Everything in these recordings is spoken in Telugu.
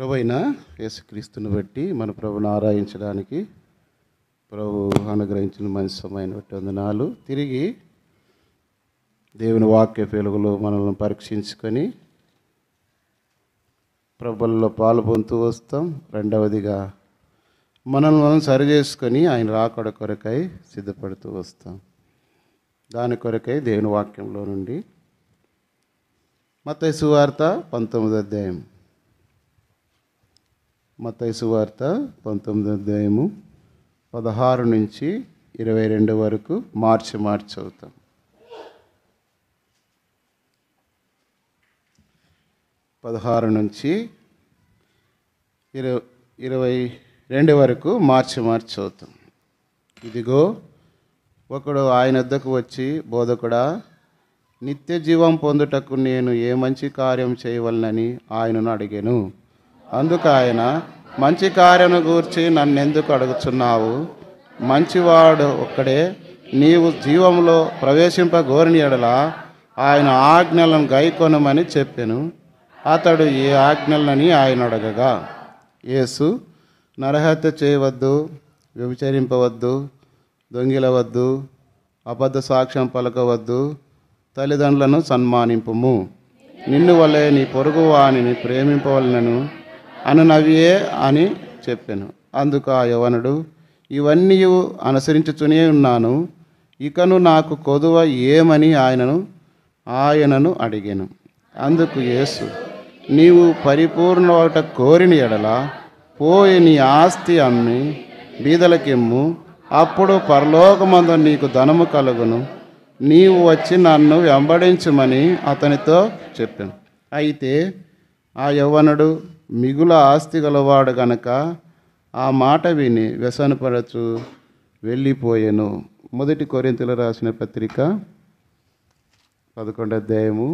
ప్రభువైన యేసుక్రీస్తుని బట్టి మన ప్రభుని ఆరాధించడానికి ప్రభు అనుగ్రహించిన మంచి సమయాన్ని బట్టి వందనాలు. తిరిగి దేవుని వాక్య వెలుగులో మనల్ని పరీక్షించుకొని ప్రభువుల్లో పాలు పొందుతూ వస్తాం. రెండవదిగా మనల్ని మనం సరి చేసుకొని ఆయన రాకడ కొరకై సిద్ధపడుతూ వస్తాం. దాని కొరకై దేవుని వాక్యంలో నుండి మత్తయి సువార్త 19వ అధ్యాయం, మత్తయి సువార్త 19వ అధ్యాయము 16 నుంచి 22 వరకు మార్చి చదువుతాం. 16 నుంచి 22 వరకు మార్చి చదువుతాం. ఇదిగో ఒకడు ఆయన వద్దకు వచ్చి, బోధకుడా, నిత్య జీవం పొందుటకు నేను ఏ మంచి కార్యం చేయవలనని ఆయనను అడిగాను. అందుకు ఆయన, మంచి కార్యను గూర్చి నన్నెందుకు అడుగుచున్నావు? మంచివాడు ఒక్కడే. నీవు జీవంలో ప్రవేశింపగోరిన యెడల ఆయన ఆజ్ఞలను గైకొనమని చెప్పెను. అతడు ఏ ఆజ్ఞలని ఆయన అడగగా, యేసు, నరహత్య చేయవద్దు, వ్యభిచరింపవద్దు, దొంగిలవద్దు, అబద్ధ సాక్ష్యం పలకవద్దు, తల్లిదండ్రులను సన్మానింపుము, నిన్ను వలె నీ పొరుగు వానిని ప్రేమింపవలనను అనునవియే అని చెప్పాను. అందుకు ఆ యవనుడు, ఇవన్నీ అనుసరించుతూనే ఉన్నాను, ఇకను నాకు కొదువ ఏమని ఆయనను అడిగాను. అందుకు యేసు, నీవు పరిపూర్ణత కోరిన యెడల పోయి నీ ఆస్తి అమ్మి బీదలకిమ్ము, అప్పుడు పరలోకమందు నీకు ధనము కలుగును. నీవు వచ్చి నన్ను వెంబడించుమని అతనితో చెప్పాను. అయితే ఆ యవ్వనుడు మిగుల ఆస్తి గలవాడు గనక ఆ మాట విని వ్యసనపరచు వెళ్ళిపోయాను. 1 కొరింథీయులకు రాసిన పత్రిక 11వ అధ్యాయము,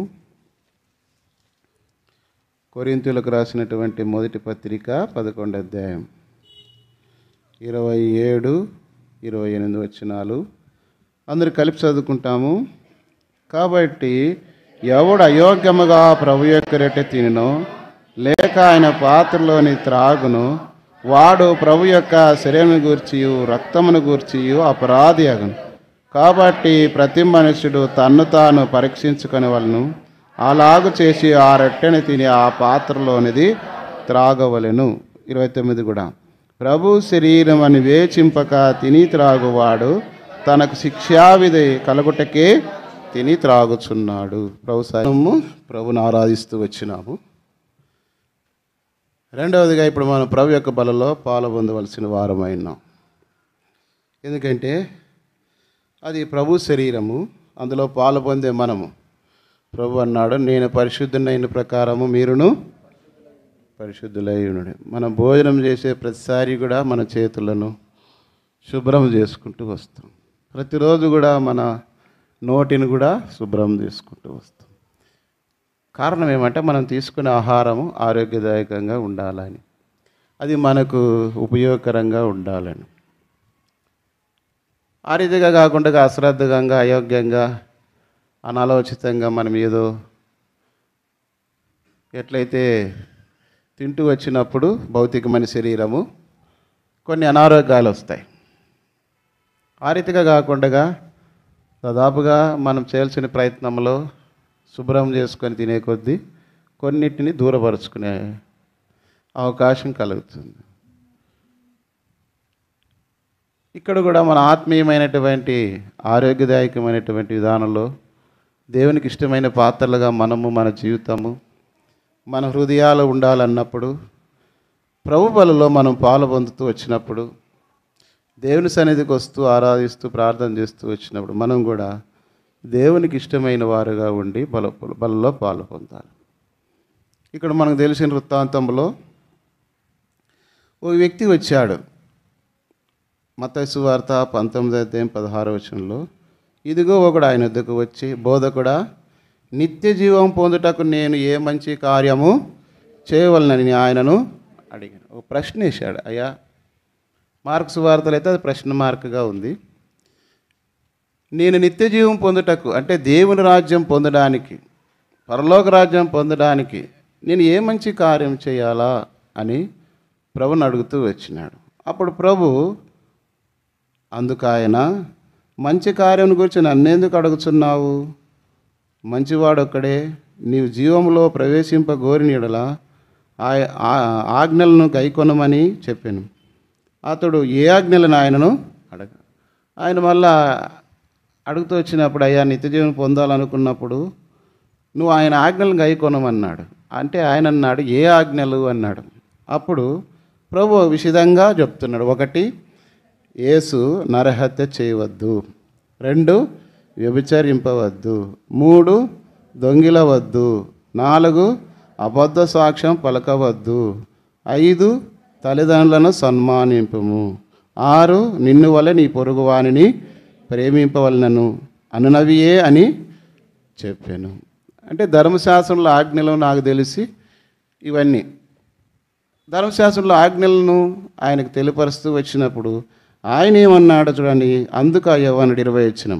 కొరింథీయులకు రాసినటువంటి మొదటి పత్రిక 11వ అధ్యాయం 27, 28 వచనాలు అందరూ కలిపి చదువుకుంటాము. కాబట్టి ఎవడు అయోగ్యముగా ప్రభు యొక్క రొట్టె తినో లేక ఆయన పాత్రలోని త్రాగును, వాడు ప్రభు యొక్క శరీరమును గూర్చియు రక్తమును గూర్చియు అపరాధి అగును. కాబట్టి ప్రతి మనుషుడు తన్ను తాను పరీక్షించుకొనవలెను. అలాగు చేసి ఆ రొట్టెని తిని ఆ పాత్రలోనిది త్రాగవలెను. 29 కూడా, ప్రభు శరీరం అని వేచింపక తిని త్రాగువాడు తనకు శిక్షావిధి కలుగుటకే తిని త్రాగుచున్నాడు. ప్రభుని ఆరాధిస్తూ వచ్చినాము. రెండవదిగా ఇప్పుడు మనం ప్రభు యొక్క బలలో పాలు పొందవలసిన వారమైనాం. ఎందుకంటే అది ప్రభు శరీరము, అందులో పాలు పొందే మనము. ప్రభు అన్నాడు, నేను పరిశుద్ధునైన ప్రకారము మీరును పరిశుద్ధులై ఉండండి. మనం భోజనం చేసే ప్రతిసారి కూడా మన చేతులను శుభ్రం చేసుకుంటూ వస్తాం. ప్రతిరోజు కూడా మన నోటిని కూడా శుభ్రం చేసుకుంటూ వస్తాం. కారణం ఏమంటే మనం తీసుకునే ఆహారము ఆరోగ్యదాయకంగా ఉండాలని, అది మనకు ఉపయోగకరంగా ఉండాలని. ఆ రీతిగా కాకుండా అశ్రద్ధంగా, అయోగ్యంగా, అనాలోచితంగా మనం ఏదో ఎట్లయితే తింటూ వచ్చినప్పుడు భౌతికమైన శరీరము కొన్ని అనారోగ్యాలు వస్తాయి. ఆ రీతిగా కాకుండా దాదాపుగా మనం చేయాల్సిన ప్రయత్నంలో శుభ్రం చేసుకొని తినే కొద్దీ కొన్నిటిని దూరపరుచుకునే అవకాశం కలుగుతుంది. ఇక్కడ కూడా మన ఆత్మీయమైనటువంటి ఆరోగ్యదాయకమైనటువంటి విధానంలో దేవునికి ఇష్టమైన పాత్రలుగా మనము, మన జీవితము, మన హృదయాలు ఉండాలన్నప్పుడు, ప్రభు బలలో మనం పాలు పొందుతూ వచ్చినప్పుడు, దేవుని సన్నిధికి వస్తూ ఆరాధిస్తూ ప్రార్థన చేస్తూ వచ్చినప్పుడు మనం కూడా దేవునికి ఇష్టమైన వారుగా ఉండి బలలో పాలు పొందాలి. ఇక్కడ మనకు తెలిసిన వృత్తాంతంలో ఒక వ్యక్తి వచ్చాడు. మత్తయి సువార్త 19వ అధ్యాయం 16వ వచనంలో, ఇదిగో ఒకడు ఆయన వద్దకు వచ్చి, బోధకుడా, నిత్య జీవం పొందుటకు నేను ఏ మంచి కార్యము చేయవలనని ఆయనను అడిగాను. ఒక ప్రశ్న వేశాడు. అయ్యా, మార్కు సువార్తలు అయితే అది ప్రశ్న మార్కుగా ఉంది. నేను నిత్య జీవం పొందుటకు అంటే దేవుని రాజ్యం పొందడానికి, పరలోక రాజ్యం పొందడానికి నేను ఏ మంచి కార్యం చేయాలా అని ప్రభుని అడుగుతూ వచ్చినాడు. అప్పుడు ప్రభు అందుకు ఆయన, మంచి కార్యం గురించి నన్నెందుకు అడుగుచున్నావు? మంచివాడొక్కడే. నీవు జీవంలో ప్రవేశింపగోరిన యెడల ఆజ్ఞలను గైకొనమని చెప్పాను. అతడు ఏ ఆజ్ఞలను ఆయనను ఆయన మళ్ళా అడుగుతూ వచ్చినప్పుడు, అయ్యా నిత్యజీవనం పొందాలనుకున్నప్పుడు నువ్వు ఆయన ఆజ్ఞలను గైకొనమన్నాడు. అంటే ఆయన అన్నాడు, ఏ ఆజ్ఞలు అన్నాడు. అప్పుడు ప్రభు విశదంగా చెప్తున్నాడు. 1, యేసు నరహత్య చేయవద్దు. 2, వ్యభిచరింపవద్దు. 3, దొంగిలవద్దు. 4, అబద్ధ సాక్ష్యం పలకవద్దు. 5, తల్లిదండ్రులను సన్మానింపుము. 6, నిన్ను వలె నీ పొరుగువానిని ప్రేమింపవలనను అనునవియే అని చెప్పాను. అంటే ధర్మశాస్త్రంలో ఆజ్ఞలు నాకు తెలిసి ఇవన్నీ ధర్మశాస్త్రంలో ఆజ్ఞలను ఆయనకు తెలియపరుస్తూ వచ్చినప్పుడు ఆయన ఏమన్నాడు చూడండి. అందుకు యోహాను 20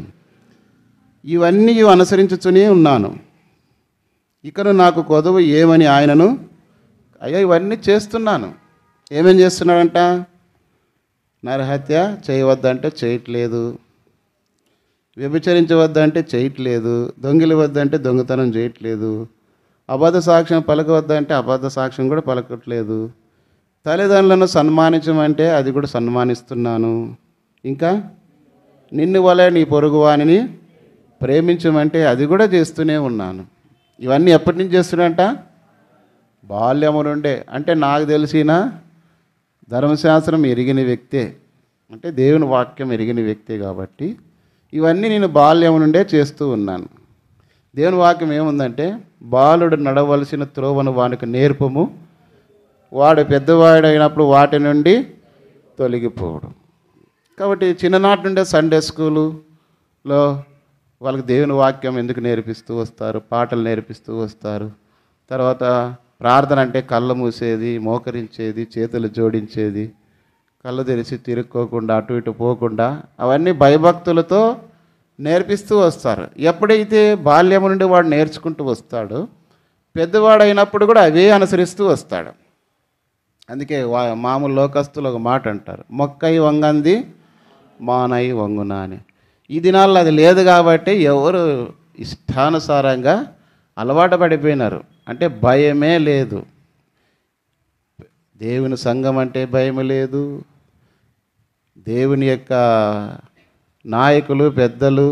ఇవన్నీ అనుసరించుతూనే ఉన్నాను, ఇకను నాకు కొదవు ఏమని ఆయనను, అయ్యా ఇవన్నీ చేస్తున్నాను. ఏమేం చేస్తున్నాడంట? నరహత్య చేయవద్దంటే చేయట్లేదు, వ్యభిచరించవద్దంటే చేయట్లేదు, దొంగిలవద్దంటే దొంగతనం చేయట్లేదు, అబద్ధ సాక్ష్యం పలకవద్దంటే అబద్ధ సాక్ష్యం కూడా పలకట్లేదు, తల్లిదండ్రులను సన్మానించమంటే అది కూడా సన్మానిస్తున్నాను, ఇంకా నిన్ను వలె నీ పొరుగువానిని ప్రేమించమంటే అది కూడా చేస్తూనే ఉన్నాను. ఇవన్నీ ఎప్పటి నుంచి చేస్తున్నాడంట? బాల్యము నుండే. అంటే నాకు తెలిసిన ధర్మశాస్త్రం ఎరిగిన వ్యక్తే, అంటే దేవుని వాక్యం ఎరిగిన వ్యక్తే కాబట్టి ఇవన్నీ నేను బాల్యం నుండే చేస్తూ ఉన్నాను. దేవుని వాక్యం ఏముందంటే, బాలుడు నడవలసిన త్రోవను వానికి నేర్పము, వాడు పెద్దవాడైనప్పుడు వాటి నుండి తొలగిపోవడం. కాబట్టి చిన్ననాటి నుండే సండే స్కూలులో వాళ్ళకి దేవుని వాక్యం ఎందుకు నేర్పిస్తూ వస్తారు, పాటలు నేర్పిస్తూ వస్తారు. తర్వాత ప్రార్థన అంటే కళ్ళు మూసేది, మోకరించేది, చేతులు జోడించేది, కళ్ళు తెరిచి తిరుక్కోకుండా అటు ఇటు పోకుండా అవన్నీ భయభక్తులతో నేర్పిస్తూ వస్తారు. ఎప్పుడైతే బాల్యం నుండి వాడు నేర్చుకుంటూ వస్తాడో పెద్దవాడైనప్పుడు కూడా అవే అనుసరిస్తూ వస్తాడు. అందుకే మామూలు లోకస్తులు ఒక మాట అంటారు, మొక్కై వంగంది మానై వంగునా అని. ఈ దినాల్లో అది లేదు కాబట్టి ఎవరు ఇష్టానుసారంగా అలవాటు పడిపోయినారు. అంటే భయమే లేదు. దేవుని సంఘం అంటే భయం లేదు, దేవుని యొక్క నాయకులు పెద్దలు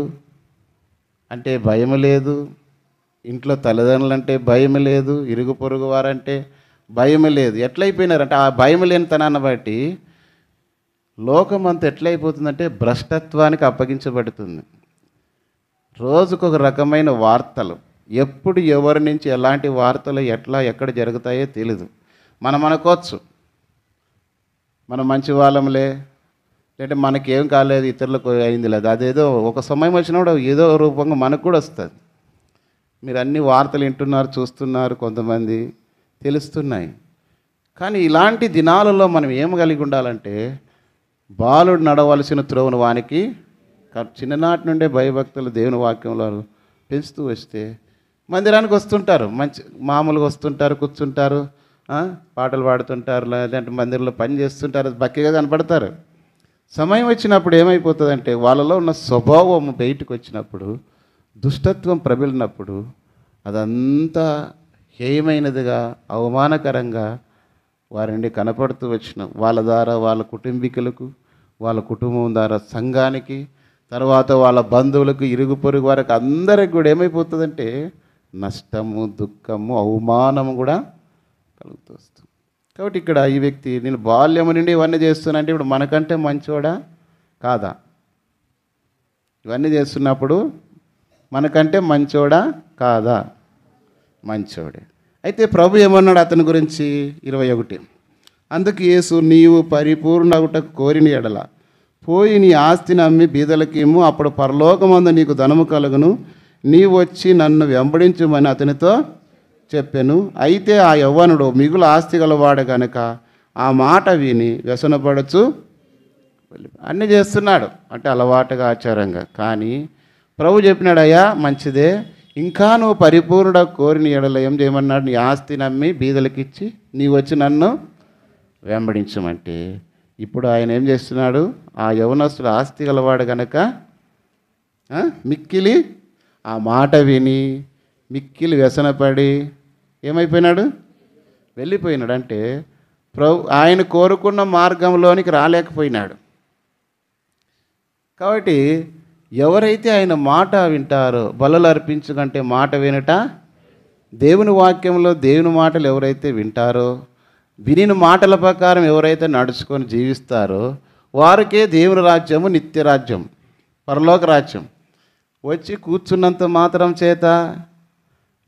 అంటే భయం లేదు, ఇంట్లో తల్లిదండ్రులు అంటే భయం లేదు, ఇరుగు పొరుగు వారంటే భయం లేదు. ఎట్లయిపోయినారంటే ఆ భయం లేనితనాన్ని బట్టి లోకమంతా ఎట్లయిపోతుందంటే భ్రష్టత్వానికి అప్పగించబడుతుంది. రోజుకొక రకమైన వార్తలు, ఎప్పుడు ఎవరి నుంచి ఎలాంటి వార్తలు ఎక్కడ జరుగుతాయో తెలీదు. మనం అనుకోవచ్చు మనం మంచి వాళ్ళంలే, లేదంటే మనకేం కాలేదు, ఇతరులకు అయింది లేదు. అదేదో ఒక సమయం వచ్చినప్పుడు ఏదో రూపంగా మనకు కూడా వస్తుంది. మీరు అన్ని వార్తలు వింటున్నారు, చూస్తున్నారు, కొంతమంది తెలుస్తున్నాయి. కానీ ఇలాంటి దినాలలో మనం ఏం కలిగి ఉండాలంటే, బాలుడు నడవలసిన త్రోవను వానికి చిన్ననాటి నుండే భయభక్తులు దేవుని వాక్యంలో పెంచుతూ వస్తే మందిరానికి వస్తుంటారు, మంచి మామూలుగా వస్తుంటారు, కూర్చుంటారు, పాటలు పాడుతుంటారు, లేదంటే మందిరంలో పని చేస్తుంటారు, బక్కిగా కనపడతారు. సమయం వచ్చినప్పుడు ఏమైపోతుందంటే వాళ్ళలో ఉన్న స్వభావం బయటకు వచ్చినప్పుడు, దుష్టత్వం ప్రబలినప్పుడు అదంతా హేయమైనదిగా అవమానకరంగా వారిని కనపడుతూ వచ్చిన వాళ్ళ ద్వారా వాళ్ళ కుటుంబీకులకు, వాళ్ళ కుటుంబం ద్వారా సంఘానికి, తర్వాత వాళ్ళ బంధువులకు, ఇరుగు పొరుగు వారికి అందరికి కూడా ఏమైపోతుందంటే నష్టము, దుఃఖము, అవమానము కూడా కలుగుతూ వస్తుంది. కాబట్టి ఇక్కడ ఈ వ్యక్తి నేను బాల్యము నుండి ఇవన్నీ చేస్తున్నా అంటే ఇప్పుడు మనకంటే మంచోడా కాదా? ఇవన్నీ చేస్తున్నప్పుడు మనకంటే మంచోడా కాదా? మంచోడే. అయితే ప్రభు ఏమన్నాడు అతని గురించి? 21 అందుకు యేసు, నీవు పరిపూర్ణగుటకు కోరిన ఎడల పోయి నీ ఆస్తిని అమ్మి బీదలకేమో, అప్పుడు పరలోకమందు నీకు ధనము కలుగును, నీవు వచ్చి నన్ను వెంబడించుమని అతనితో చెప్పాను. అయితే ఆ యవ్వనుడు మిగులు ఆస్తి గలవాడు కనుక ఆ మాట విని వ్యసనపడచ్చు అన్నీ చేస్తున్నాడు, అంటే అలవాటుగా, ఆచారంగా. కానీ ప్రభు చెప్పినాడు, అయ్యా మంచిదే, ఇంకా నువ్వు పరిపూర్ణ కోరిన ఎడల ఏం చేయమన్నాడు? నీ ఆస్తి నమ్మి బీదలకి ఇచ్చి నీవు వచ్చి నన్ను వెంబడించమంటే ఇప్పుడు ఆయన ఏం చేస్తున్నాడు? ఆ యవనస్తుడు ఆస్తి గలవాడు కనుక మిక్కిలి ఆ మాట విని మిక్కిలి వ్యసనపడి ఏమైపోయినాడు? వెళ్ళిపోయినాడు. అంటే ఆయన కోరుకున్న మార్గంలోనికి రాలేకపోయినాడు. కాబట్టి ఎవరైతే ఆయన మాట వింటారో, బలులు అర్పించుకంటే మాట వినట, దేవుని వాక్యంలో దేవుని మాటలు ఎవరైతే వింటారో, వినిన మాటల ప్రకారం ఎవరైతే నడుచుకొని జీవిస్తారో వారికే దేవుని రాజ్యము, నిత్య రాజ్యం, పరలోక రాజ్యం. వచ్చి కూర్చున్నంత మాత్రం చేత,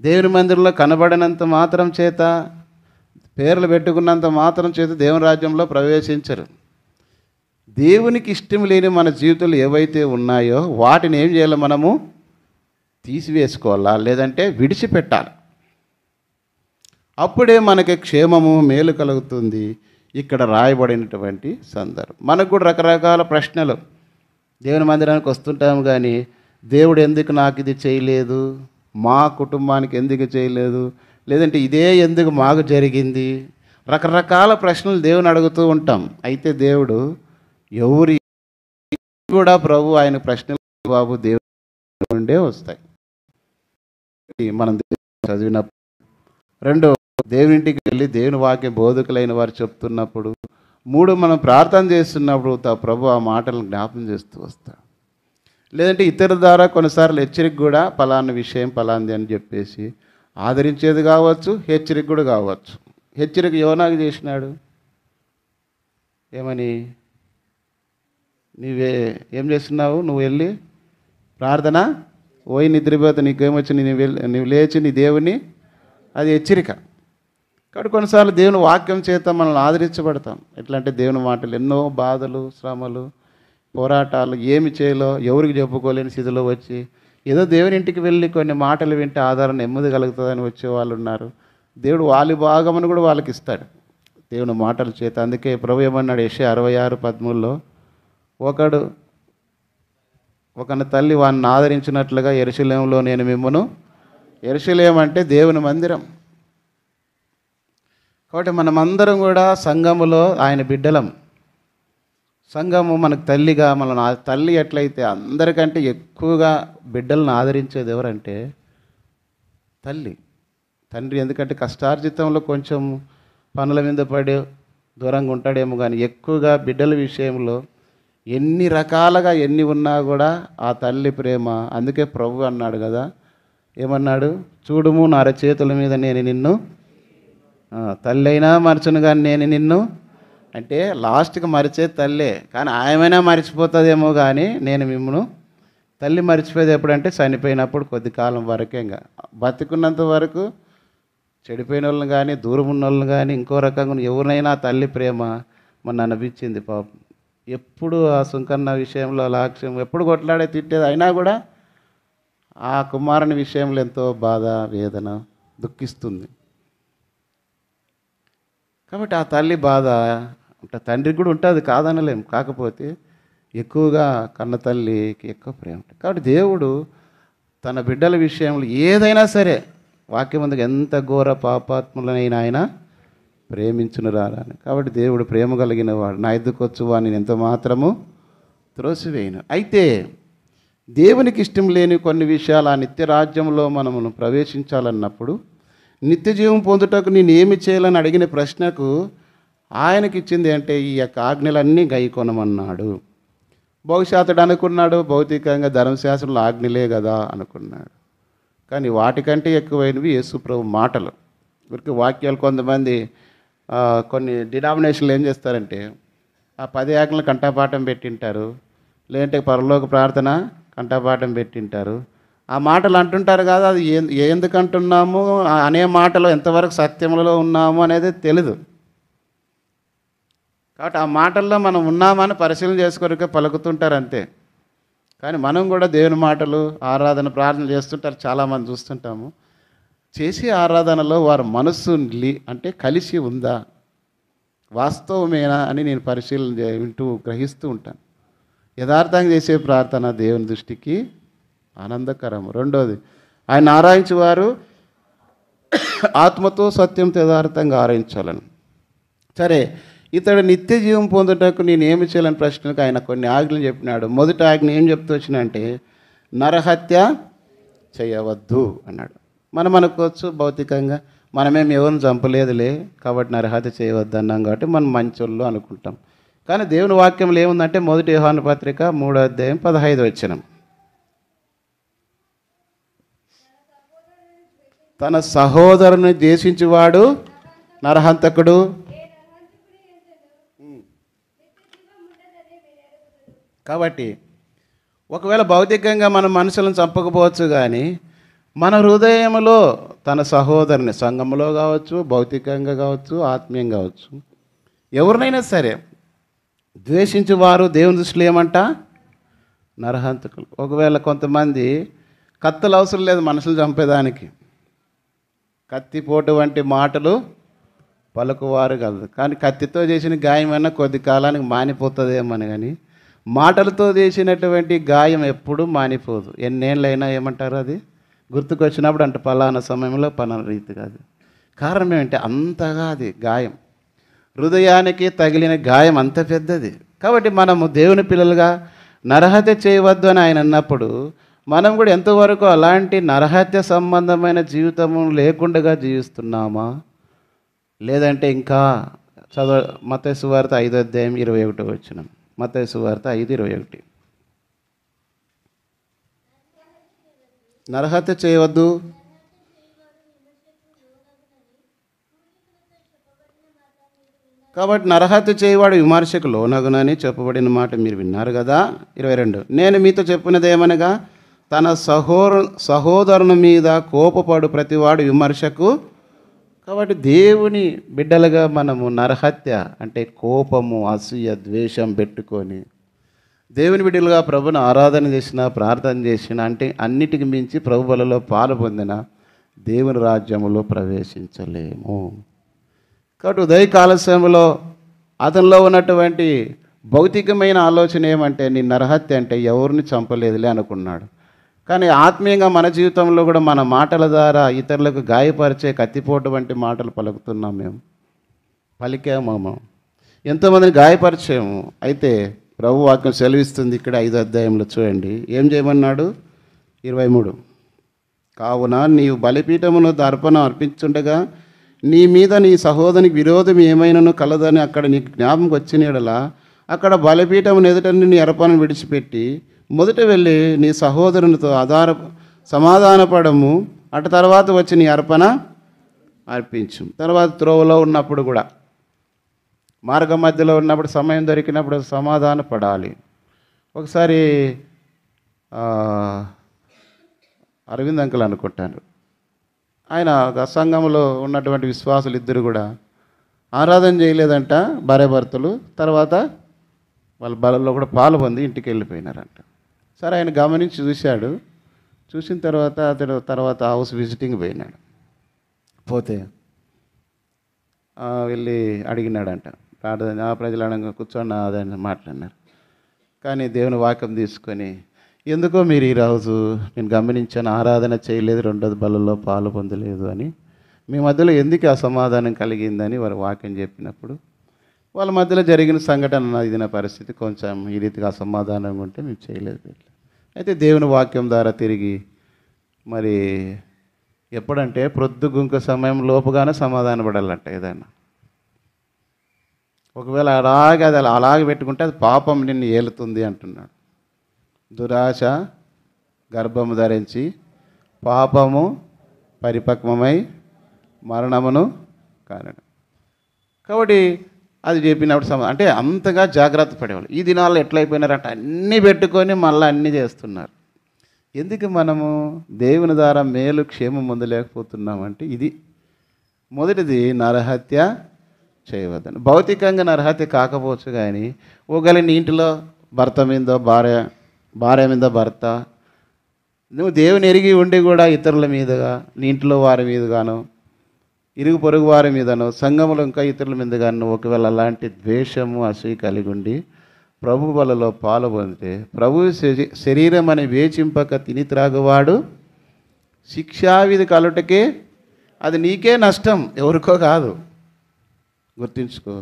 దేవుని మందిరంలో కనబడినంత మాత్రం చేత, పేర్లు పెట్టుకున్నంత మాత్రం చేత దేవుని రాజ్యంలో ప్రవేశించరు. దేవునికి ఇష్టం లేని మన జీవితంలో ఏవైతే ఉన్నాయో వాటిని ఏం చేయాలి? మనము తీసివేసుకోవాలా, లేదంటే విడిచిపెట్టాలి. అప్పుడే మనకి క్షేమము, మేలు కలుగుతుంది. ఇక్కడ రాయబడినటువంటి సందర్భం. మనకు కూడా రకరకాల ప్రశ్నలు దేవుని మందిరానికి వస్తుంటాము, కానీ దేవుడు ఎందుకు నాకు ఇది చేయలేదు, మా కుటుంబానికి ఎందుకు చేయలేదు, లేదంటే ఇదే ఎందుకు మాకు జరిగింది, రకరకాల ప్రశ్నలు దేవుని అడుగుతూ ఉంటాం. అయితే దేవుడు ఎవరి కూడా ప్రభు ఆయన ప్రశ్నలు బాబు దేవుడు నుండే వస్తాయి. మనం చదివినప్పుడు, రెండో దేవునింటికి వెళ్ళి దేవుని వాక్య బోధకులైన వారు చెప్తున్నప్పుడు, మూడు మనం ప్రార్థన చేస్తున్నప్పుడు ప్రభు ఆ మాటలను జ్ఞాపం చేస్తూ వస్తాడు. లేదంటే ఇతరుల ద్వారా కొన్నిసార్లు హెచ్చరిక కూడా ఫలానా విషయం ఫలాంది అని చెప్పేసి ఆదరించేది కావచ్చు, హెచ్చరిక కూడా కావచ్చు. హెచ్చరిక యోనాకు చేసినాడు. ఏమని? నీవే ఏం చేస్తున్నావు? నువ్వు వెళ్ళి ప్రార్థన పోయి నిద్రపోతే నీకేమొచ్చి నువ్వు లేచి నీ దేవుని, అది హెచ్చరిక. కాబట్టి కొన్నిసార్లు దేవుని వాక్యం చేత మనల్ని ఆదరించబడతాం. ఎట్లా అంటే దేవుని మాటలు, ఎన్నో బాధలు, శ్రమలు, పోరాటాలు, ఏమి చేయాలో ఎవరికి చెప్పుకోలేని స్థితిలో వచ్చి ఏదో దేవుని ఇంటికి వెళ్ళి కొన్ని మాటలు వింటే ఆధారం నెమ్మది కలుగుతుందని వచ్చే వాళ్ళు ఉన్నారు. దేవుడు వాళ్ళ భాగమును కూడా వాళ్ళకి ఇస్తాడు దేవుని మాటల చేత. అందుకే ప్రభు ఏమన్నాడు? యెషయా 66:13లో, ఒకని తల్లి వాడిని ఆదరించినట్లుగా యెరూషలేములో నేను మిమ్మును. యెరూషలేము అంటే దేవుని మందిరం. కాబట్టి మనమందరం కూడా సంఘములో ఆయన బిడ్డలం. సంఘము మనకు తల్లిగా, మన తల్లి ఎట్లయితే అందరికంటే ఎక్కువగా బిడ్డలను ఆదరించేది ఎవరంటే తల్లి, తండ్రి. ఎందుకంటే కష్టార్జితంలో కొంచెం పనుల మీద పడి దూరంగా ఉంటాడేమో, కానీ ఎక్కువగా బిడ్డల విషయంలో ఎన్ని రకాలుగా ఎన్ని ఉన్నా కూడా ఆ తల్లి ప్రేమ. అందుకే ప్రభు అన్నాడు కదా, ఏమన్నాడు? చూడుము నా అరచేతుల మీద నేను నిన్ను, తల్లి అయినా మరచును కానీ నేను నిన్ను. అంటే లాస్ట్కి మరిచే తల్లే, కానీ ఆయమైనా మర్చిపోతుందేమో, కానీ నేను మిమ్మను. తల్లి మర్చిపోయేది ఎప్పుడంటే చనిపోయినప్పుడు, కొద్ది కాలం వరకే. ఇంకా బతికున్నంత వరకు చెడిపోయిన వాళ్ళని కానీ, దూరం ఉన్న వాళ్ళని కానీ, ఇంకో రకంగా ఎవరినైనా తల్లి ప్రేమ మొన్న అనిపించింది. పాపం ఎప్పుడు ఆ సుంకన్న విషయంలో లక్ష్యం ఎప్పుడు కొట్లాడే తిట్టేది, అయినా కూడా ఆ కుమారుని విషయంలో ఎంతో బాధ, వేదన, దుఃఖిస్తుంది. కాబట్టి ఆ తల్లి బాధ తండ్రికి కూడా ఉంటుంది, కాదనలేం. కాకపోతే ఎక్కువగా కన్న తల్లికి ఎక్కువ ప్రేమ. కాబట్టి దేవుడు తన బిడ్డల విషయంలో ఏదైనా సరే, వాక్యం ముందుకు ఎంత ఘోర పాపాత్ములనైనా ఆయన ప్రేమించును రాని. కాబట్టి దేవుడు ప్రేమ కలిగిన వాడు. నా ఎద్దుకొచ్చు వాడిని ఎంత మాత్రము త్రోసివేయను. అయితే దేవునికి ఇష్టం లేని కొన్ని విషయాలు ఆ నిత్య రాజ్యంలో మనము ప్రవేశించాలన్నప్పుడు, నిత్య జీవం పొందుటకు నేను ఏమి చేయాలని అడిగిన ప్రశ్నకు ఆయనకి ఇచ్చింది అంటే ఈ యొక్క ఆజ్ఞలన్నీ గైకొనమన్నాడు. బహుశా అతడు అనుకున్నాడు భౌతికంగా ధర్మశాస్త్రంలో ఆజ్ఞలే కదా అనుకున్నాడు. కానీ వాటికంటే ఎక్కువైనవి యేసు ప్రభు మాటలు. వీరికి వాక్యాలు. కొంతమంది కొన్ని డినామినేషన్లు ఏం చేస్తారంటే ఆ 10 ఆజ్ఞలు కంఠపాఠం పెట్టింటారు, లేదంటే పరలోక ప్రార్థన కంఠపాఠం పెట్టింటారు. ఆ మాటలు అంటుంటారు కదా, అది ఎందుకు అంటున్నాము అనే మాటలో ఎంతవరకు సత్యములలో ఉన్నాము అనేది తెలీదు. కాబట్టి ఆ మాటల్లో మనం ఉన్నామని పరిశీలన చేసుకోరికే పలుకుతుంటారు అంతే. కానీ మనం కూడా దేవుని మాటలు, ఆరాధన, ప్రార్థన చేస్తుంటారు. చాలామంది చూస్తుంటాము. చేసే ఆరాధనలో వారి మనస్సు అంటే కలిసి ఉందా, వాస్తవమేనా అని నేను పరిశీలన వింటూ గ్రహిస్తూ ఉంటాను. యథార్థంగా చేసే ప్రార్థన దేవుని దృష్టికి ఆనందకరం. రెండోది, ఆయన ఆరాయించేవారు ఆత్మతో సత్యంతో యథార్థంగా ఆరాయించాలని. సరే, ఇతడు నిత్య జీవం పొందుటకు నేను ఏమి చేయాలని ప్రశ్నకు ఆయన కొన్ని ఆజ్ఞలు చెప్పినాడు. మొదటి ఆజ్ఞ ఏం చెప్తూ వచ్చినంటే నరహత్య చేయవద్దు అన్నాడు. మనం అనుకోవచ్చు భౌతికంగా మనమేం ఎవరిని చంపలేదులే కాబట్టి నరహత్య చేయవద్దు అన్నాం కాబట్టి మనం మంచోళ్ళు అనుకుంటాం. కానీ దేవుని వాక్యంలో ఏముందంటే మొదటి యోహాను పత్రిక 3వ అధ్యాయం 15వ వచనం, తన సహోదరుని ద్వేషించువాడు నరహంతకుడు. కాబట్టి ఒకవేళ భౌతికంగా మనం మనుషులను చంపకపోవచ్చు, కానీ మన హృదయంలో తన సహోదరుని సంఘంలో కావచ్చు, భౌతికంగా కావచ్చు, ఆత్మీయంగా కావచ్చు, ఎవరినైనా సరే ద్వేషించేవారు దేవుని దృష్టిలో ఏమంట నరహంతకులు. ఒకవేళ కొంతమంది కత్తులు అవసరం లేదు మనుషులు చంపేదానికి, కత్తిపోటు వంటి మాటలు పలుకువారు కాదు, కానీ కత్తితో చేసిన గాయమైనా కొద్ది కాలానికి మానిపోతుందేమని, కానీ మాటలతో చేసినటువంటి గాయం ఎప్పుడూ మానిపోదు. ఎన్నేళ్ళైనా ఏమంటారు అది గుర్తుకొచ్చినప్పుడు అంటే పలానా సమయంలో పలానా రీతి కాదు. కారణం ఏమంటే అంతగా అది గాయం, హృదయానికి తగిలిన గాయం అంత పెద్దది. కాబట్టి మనము దేవుని పిల్లలుగా నరహత్య చేయవద్దు అని ఆయన అన్నప్పుడు మనం కూడా ఎంతవరకు అలాంటి నరహత్య సంబంధమైన జీవితము లేకుండా జీవిస్తున్నామా, లేదంటే ఇంకా మత్తయి సువార్త 5వ అధ్యాయం 21వ వచనం, మత్తయి సువార్త 5:21, నరహత్య చేయవద్దు. కాబట్టి నరహత్య చేయవాడు విమర్శకు లోనగునని చెప్పబడిన మాట మీరు విన్నారు కదా. 22, నేను మీతో చెప్పినదేమనగా తన సహోదరుని మీద కోపపడు ప్రతివాడు విమర్శకు. కాబట్టి దేవుని బిడ్డలుగా మనము నరహత్య అంటే కోపము, అసూయ, ద్వేషం పెట్టుకొని దేవుని బిడ్డలుగా ప్రభుని ఆరాధన చేసిన, ప్రార్థన చేసిన, అంటే అన్నిటికి మించి ప్రభు బలలో పాలు పొందిన దేవుని రాజ్యములో ప్రవేశించలేము. కాబట్టి ఉదయకాల సమయంలో అతనిలో ఉన్నటువంటి భౌతికమైన ఆలోచన ఏమంటే నేను నరహత్య అంటే ఎవరిని చంపలేదులే అనుకున్నాడు. కానీ ఆత్మీయంగా మన జీవితంలో కూడా మన మాటల ద్వారా ఇతరులకు గాయపరిచే కత్తిపోటు వంటి మాటలు పలుకుతున్నాం. మేము పలికాము, ఎంతోమందిని గాయపరిచాము. అయితే ప్రభు వాక్యం సెలవిస్తుంది ఇక్కడ 5వ అధ్యాయంలో చూడండి ఏం చేయమన్నాడు. 23, కావున నీవు బలిపీఠమును అర్పణ అర్పించుండగా నీ మీద నీ సహోదరునికి విరోధం ఏమైనాను కలదని అక్కడ నీకు జ్ఞాపకం వచ్చిన యెడల అక్కడ బలిపీఠం ఎదుట నీ అర్పణను విడిచిపెట్టి మొదట వెళ్ళి నీ సహోదరునితో సమాధానపడము, అటు తర్వాత వచ్చి నీ అర్పణ అర్పించు. తర్వాత త్రోవలో ఉన్నప్పుడు కూడా, మార్గ మధ్యలో ఉన్నప్పుడు, సమయం దొరికినప్పుడు సమాధాన పడాలి. ఒకసారి అరవింద్ అంకుల్ అనుకుంటాను, ఆయన సంఘంలో ఉన్నటువంటి విశ్వాసులు ఇద్దరు కూడా ఆరాధన చేయలేదంట భార్యాభర్తలు. తర్వాత వాళ్ళ బలంలో కూడా పాలు పొంది ఇంటికి వెళ్ళిపోయినారంట. సరే ఆయన గమనించి చూశాడు. చూసిన తర్వాత అతడు తర్వాత హౌస్ విజిటింగ్ పోయినాడు. పోతే వెళ్ళి అడిగినాడంట, ప్రార్థన ప్రజలు అడగ కూర్చొని అదని మాట్లాడినారు. కానీ దేవుని వాక్యం తీసుకొని ఎందుకో మీరు ఈరోజు నేను గమనించాను ఆరాధన చేయలేదు, రెండోది బలలో పాలు పొందలేదు అని, మీ మధ్యలో ఎందుకు అసమాధానం కలిగిందని వారు వాక్యం చెప్పినప్పుడు వాళ్ళ మధ్యలో జరిగిన సంఘటన ఇది నా పరిస్థితి, కొంచెం ఈ రీతిగా అసమాధానంగా ఉంటే మేము చేయలేదు. అయితే దేవుని వాక్యం ద్వారా తిరిగి మరి ఎప్పుడంటే ప్రొద్దుగుంక సమయం లోపుగానే సమాధాన పడాలంట. ఏదైనా ఒకవేళ అలాగే పెట్టుకుంటే అది పాపం నిన్ను ఏలుతుంది అంటున్నాడు. దురాశ గర్భము ధరించి పాపము పరిపక్వమై మరణమును కారణం. కాబట్టి అది చెప్పినప్పుడు అంటే అంతగా జాగ్రత్త పడేవాళ్ళు. ఈ దినాల్లో ఎట్లయిపోయినారంటే అన్నీ పెట్టుకొని మళ్ళీ అన్నీ చేస్తున్నారు. ఎందుకు మనము దేవుని ద్వారా మేలు క్షేమం పొందలేకపోతున్నామంటే ఇది మొదటిది, నరహత్య చేయవద్దని. భౌతికంగా నరహత్య కాకపోవచ్చు, కానీ ఒకవేళ నీ ఇంటిలో భర్త మీద భార్య మీద భర్త, నువ్వు దేవుని ఎరిగి ఉండి కూడా ఇతరుల మీదుగా, నీ ఇంట్లో వారి మీదుగాను, ఇరుగు పొరుగు వారి మీదనో, సంఘములో ఇంకా ఇతరుల మీదుగాను ఒకవేళ అలాంటి ద్వేషము అసూయ కలిగి ఉండి ప్రభు బలలో పాలు పొందితే, ప్రభు శరీరం అని వేచింపక తిని త్రాగువాడు శిక్షావిధి కలుటకే, అది నీకే నష్టం, ఎవరికో కాదు. గుర్తుంచుకో.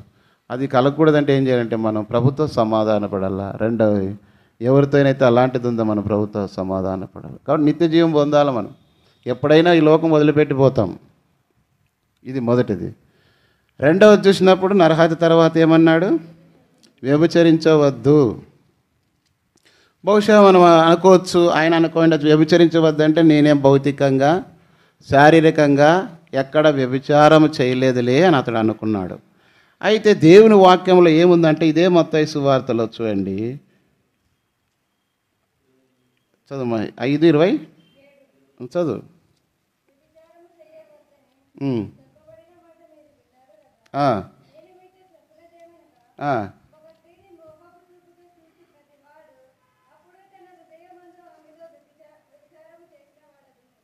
అది కలగకూడదంటే ఏం చేయాలంటే మనం ప్రభుత్వ సమాధాన పడాలా. రెండవది, ఎవరితోనైతే అలాంటిది ఉందో మనం ప్రభుత్వ సమాధాన పడాలి. కాబట్టి నిత్య జీవం పొందాలి మనం. ఎప్పుడైనా ఈ లోకం వదిలిపెట్టిపోతాం. ఇది మొదటిది. రెండవది చూసినప్పుడు నరహత్య తర్వాత ఏమన్నాడు? వ్యభిచరించవద్దు. బహుశా మనం అనుకోవచ్చు, ఆయన అనుకోండి వ్యభిచరించవద్దు అంటే నేనేం భౌతికంగా శారీరకంగా ఎక్కడ వ్యభిచారం చేయలేదులే అని అతడు అనుకున్నాడు. అయితే దేవుని వాక్యంలో ఏముందంటే ఇదే మత్తయి సువార్తలో చూడండి, చదువు 5:20 చదువు.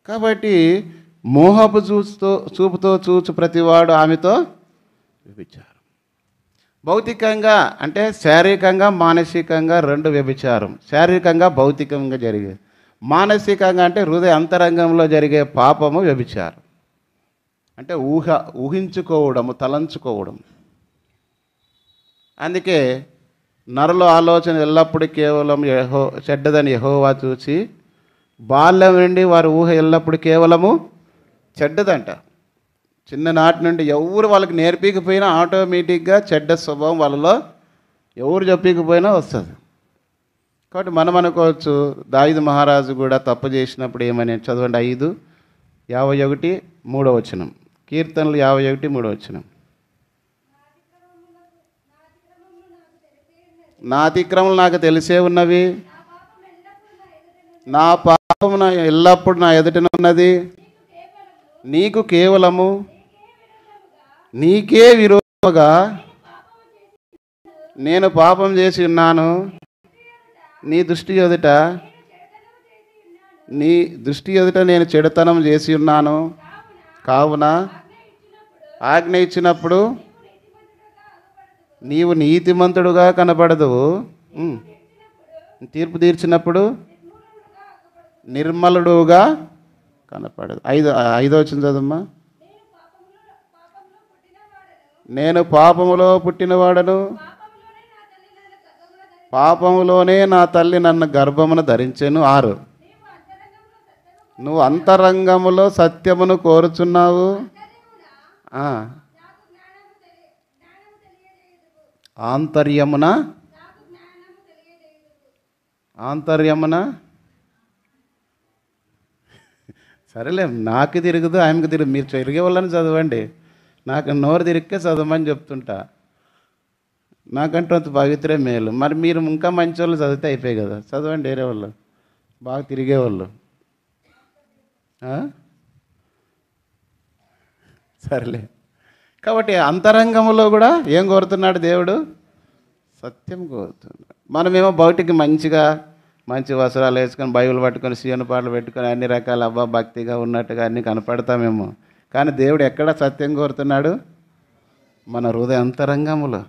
కాబట్టి మోహపు చూపుతో చూచు ప్రతివాడు ఆమెతో వ్యభిచారం. భౌతికంగా అంటే శారీరకంగా మానసికంగా రెండు వ్యభిచారం. శారీరకంగా భౌతికంగా జరిగేది. మానసికంగా అంటే హృదయ అంతరంగంలో జరిగే పాపము వ్యభిచారం. అంటే ఊహించుకోవడము, తలంచుకోవడం. అందుకే నరుల ఆలోచన ఎల్లప్పుడూ కేవలం చెడ్డదని యెహోవా చూచి బాల్యం నుండి వారి ఊహ ఎల్లప్పుడూ కేవలము చెడ్డదంట. చిన్ననాటి నుండి ఎవరు వాళ్ళకి నేర్పించకపోయినా ఆటోమేటిక్గా చెడ్డ స్వభావం వాళ్ళలో ఎవరు చెప్పకపోయినా వస్తుంది. కాబట్టి మనం అనుకోవచ్చు, దావీదు మహారాజు కూడా తప్పు చేసినప్పుడు ఏమని చదవండి. 5:51 కీర్తనలు 51:3. నా అతిక్రమలు నాకు తెలిసే ఉన్నవి, నా పాపము ఎల్లప్పుడు నా ఎదుటనే ఉన్నది. నీకు కేవలము నీకే విరోధముగా నేను పాపం చేసి ఉన్నాను. నీ దృష్టి ఎదుట నేను చెడుతనం చేసి ఉన్నాను. కావున ఆజ్ఞ ఇచ్చినప్పుడు నీవు నీతిమంతుడుగా కనపడదు. తీర్పు తీర్చినప్పుడు నిర్మలుడుగా కనపడదు. 5వ వచనం చదమ్మా. నేను పాపములో పుట్టినవాడను, పాపములోనే నా తల్లి నన్ను గర్భమున ధరించెను. 6 నువ్వు అంతరంగములో సత్యమును కోరుచున్నావు. ఆంతర్యమున సరేలే, నాకు తిరుగుదు ఆమెకు తిరుగు. మీరు తిరిగే వాళ్ళని చదవండి, నాకు నోరు తిరిగితే చదవమని చెప్తుంటా. నాకంటూ అంత పవిత్రే మేలు. మరి మీరు ఇంకా మంచి వాళ్ళు చదివితే అయిపోయాయి కదా. చదవండి వేరే వాళ్ళు, బాగా తిరిగేవాళ్ళు. సరేలే. కాబట్టి అంతరంగంలో కూడా ఏం కోరుతున్నాడు దేవుడు? సత్యం కోరుతున్నాడు. మనమేమో బయటికి మంచి వస్త్రాలు వేసుకొని బైబిల్ పట్టుకొని సీఎన్ పాటలు పెట్టుకొని అన్ని రకాల భక్తిగా ఉన్నట్టుగా అన్నీ కనపడతామేమో. కానీ దేవుడు ఎక్కడ సత్యం కోరుతున్నాడు? మన హృదయ అంతరంగములో.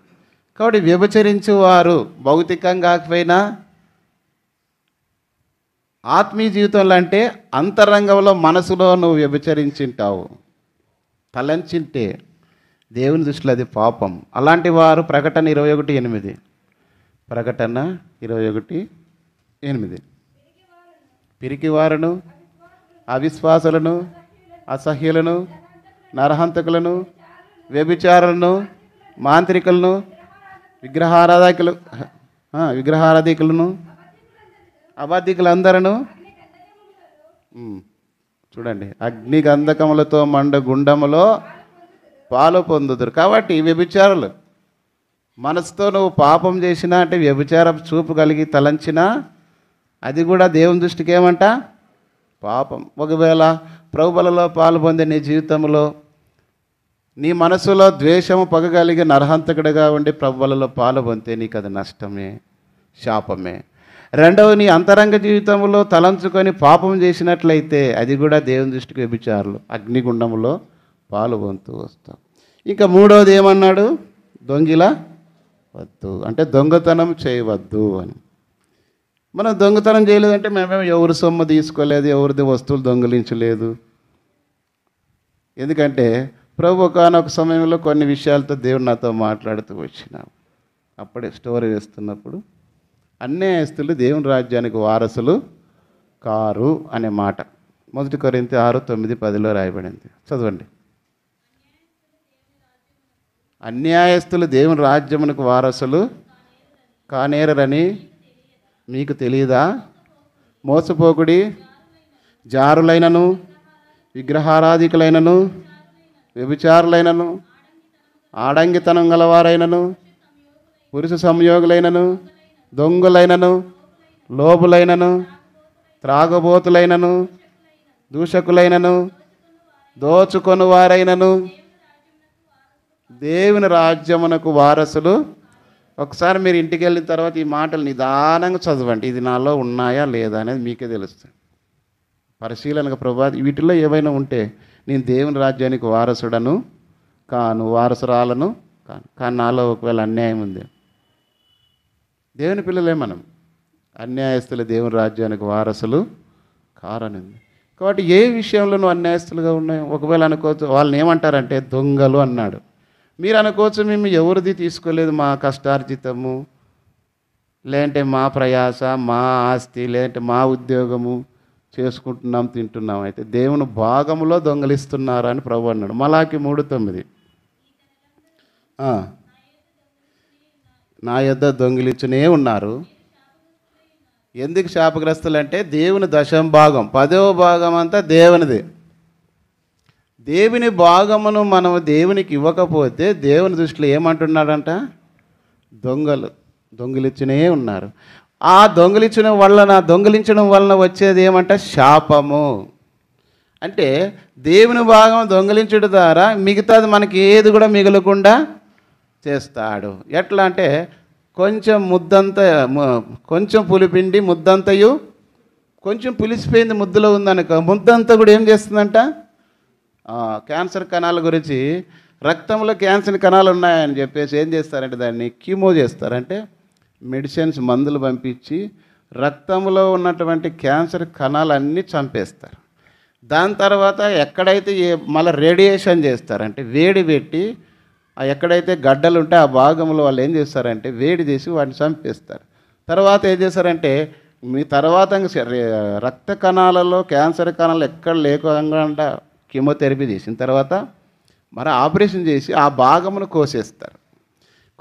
కాబట్టి వ్యభిచరించువారు భౌతికంగా కాకపోయినా ఆత్మీయ జీవితంలో అంటే అంతరంగంలో మనసులో నువ్వు వ్యభిచరించింటావు, తలంచింటే దేవుని దృష్టిలో అది పాపం. అలాంటి వారు ప్రకటన 21:8 ప్రకటన 21:8 పిరికివారును, అవిశ్వాసులను, అసహ్యులను, నరహంతకులను, వ్యభిచారులను, మాంత్రికులను, విగ్రహారాధికులను, అబద్ధికులందరూ చూడండి అగ్ని గంధకములతో మండు గుండములో పాలు పొందుదురు. కాబట్టి వ్యభిచారులు మనసుతో నువ్వు పాపం చేసినా అంటే వ్యభిచార చూపు కలిగి తలంచినా అది కూడా దేవుని దృష్టికి ఏమంట? పాపం. ఒకవేళ ప్రభుబలలో పాలు పొందే నీ జీవితంలో నీ మనసులో ద్వేషము పగ కలిగి నరహంతకుడిగా ఉండి ప్రభుబలలో పాలు పొందితే నీకు అది నష్టమే, శాపమే. రెండవది, నీ అంతరంగ జీవితంలో తలంచుకొని పాపం చేసినట్లయితే అది కూడా దేవుని దృష్టికి వ్యభిచారులు, అగ్నిగుండంలో పాలు పొందుతూ వస్తాం. ఇంకా మూడవది ఏమన్నాడు? దొంగిల వద్దు అంటే దొంగతనం చేయవద్దు అని. మనం దొంగతనం చేయలేదంటే మేమేమో ఎవరి సొమ్ము తీసుకోలేదు, ఎవరిది వస్తువులు దొంగిలించలేదు. ఎందుకంటే ప్రభు ఒకానొక సమయంలో కొన్ని విషయాలతో దేవుడు నాతో మాట్లాడుతూ వచ్చినావు. అప్పుడే స్టోరీ వేస్తున్నప్పుడు అన్యాయస్తులు దేవుని రాజ్యానికి వారసులు కారు అనే మాట 1 కొరింథీ 6:9-10 రాయబడింది. చదవండి. అన్యాయస్తులు దేవుని రాజ్యమునకు వారసులు కానేరని మీకు తెలియదా? మోసపోకుడి, జారులైనను, విగ్రహారాధికులైనను, వ్యభిచారులైనను, ఆడంగితనం గలవారైనను, పురుష సంయోగులైనను, దొంగలైనను, లోబులైనను, త్రాగబోతులైనను, దూషకులైనను, దోచుకొని వారైనను దేవుని రాజ్యమునకు వారసులు. ఒకసారి మీరు ఇంటికి వెళ్ళిన తర్వాత ఈ మాటలు నిదానంగా చదవండి. ఇది నాలో ఉన్నాయా లేదా అనేది మీకే తెలుస్తుంది. పరిశీలనగా ప్రభా వీటిలో ఏవైనా ఉంటే నేను దేవుని రాజ్యానికి వారసుడను కాను, వారసురాలను కాను, కానీ నాలో ఒకవేళ అన్యాయం ఉంది. దేవుని పిల్లలే మనం. అన్యాయస్తులు దేవుని రాజ్యానికి వారసులు కారని ఉంది. కాబట్టి ఏ విషయంలో నువ్వు అన్యాయస్తులుగా ఉన్నాయో ఒకవేళ అనుకోవచ్చు, వాళ్ళని ఏమంటారంటే దొంగలు అన్నాడు. మీరు అనుకోవచ్చు మేము ఎవరిది తీసుకోలేదు, మా కష్టార్జితము, లేదంటే మా ప్రయాస, మా ఆస్తి, లేదంటే మా ఉద్యోగము చేసుకుంటున్నాం, తింటున్నాం. అయితే దేవుని భాగములో దొంగలిస్తున్నారు అని ప్రభు అన్నాడు. మలాకి 3:9 నా యొద్ద దొంగిలించునే ఉన్నారు. ఎందుకు శాపగ్రస్తులు అంటే దేవుని 10వ భాగం 10వ భాగం అంతా దేవునిది. దేవుని భాగమును మనం దేవునికి ఇవ్వకపోతే దేవుని దృష్టిలో ఏమంటున్నాడంట? దొంగిలించునే ఉన్నారు. ఆ దొంగిలించడం వలన వచ్చేది ఏమంట? శాపము. అంటే దేవుని భాగం దొంగిలించడం ద్వారా మిగతాది మనకి ఏది కూడా మిగలకుండా చేస్తాడు. ఎట్లా అంటే కొంచెం పులిపిండి ముద్దంతయు, కొంచెం పులిసిపోయింది ముద్దలో ఉందనుకో, ముద్దంతా కూడా ఏం చేస్తుందంట? క్యాన్సర్ కణాల గురించి, రక్తంలో క్యాన్సర్ కణాలు ఉన్నాయని చెప్పేసి ఏం చేస్తారంటే దాన్ని కీమో చేస్తారంటే మెడిసిన్స్, మందులు పంపించి రక్తంలో ఉన్నటువంటి క్యాన్సర్ కణాలన్నీ చంపేస్తారు. దాని తర్వాత ఎక్కడైతే మళ్ళీ రేడియేషన్ చేస్తారంటే వేడి పెట్టి ఎక్కడైతే గడ్డలు ఉంటే ఆ భాగంలో వాళ్ళు ఏం చేస్తారంటే వేడి చేసి వాటిని చంపేస్తారు. తర్వాత ఏం చేస్తారంటే మీ తర్వాత రక్త కణాలలో క్యాన్సర్ కణాలు ఎక్కడ లేకుండా కీమోథెరపీ చేసిన తర్వాత మరి ఆపరేషన్ చేసి ఆ భాగమును కోసేస్తారు.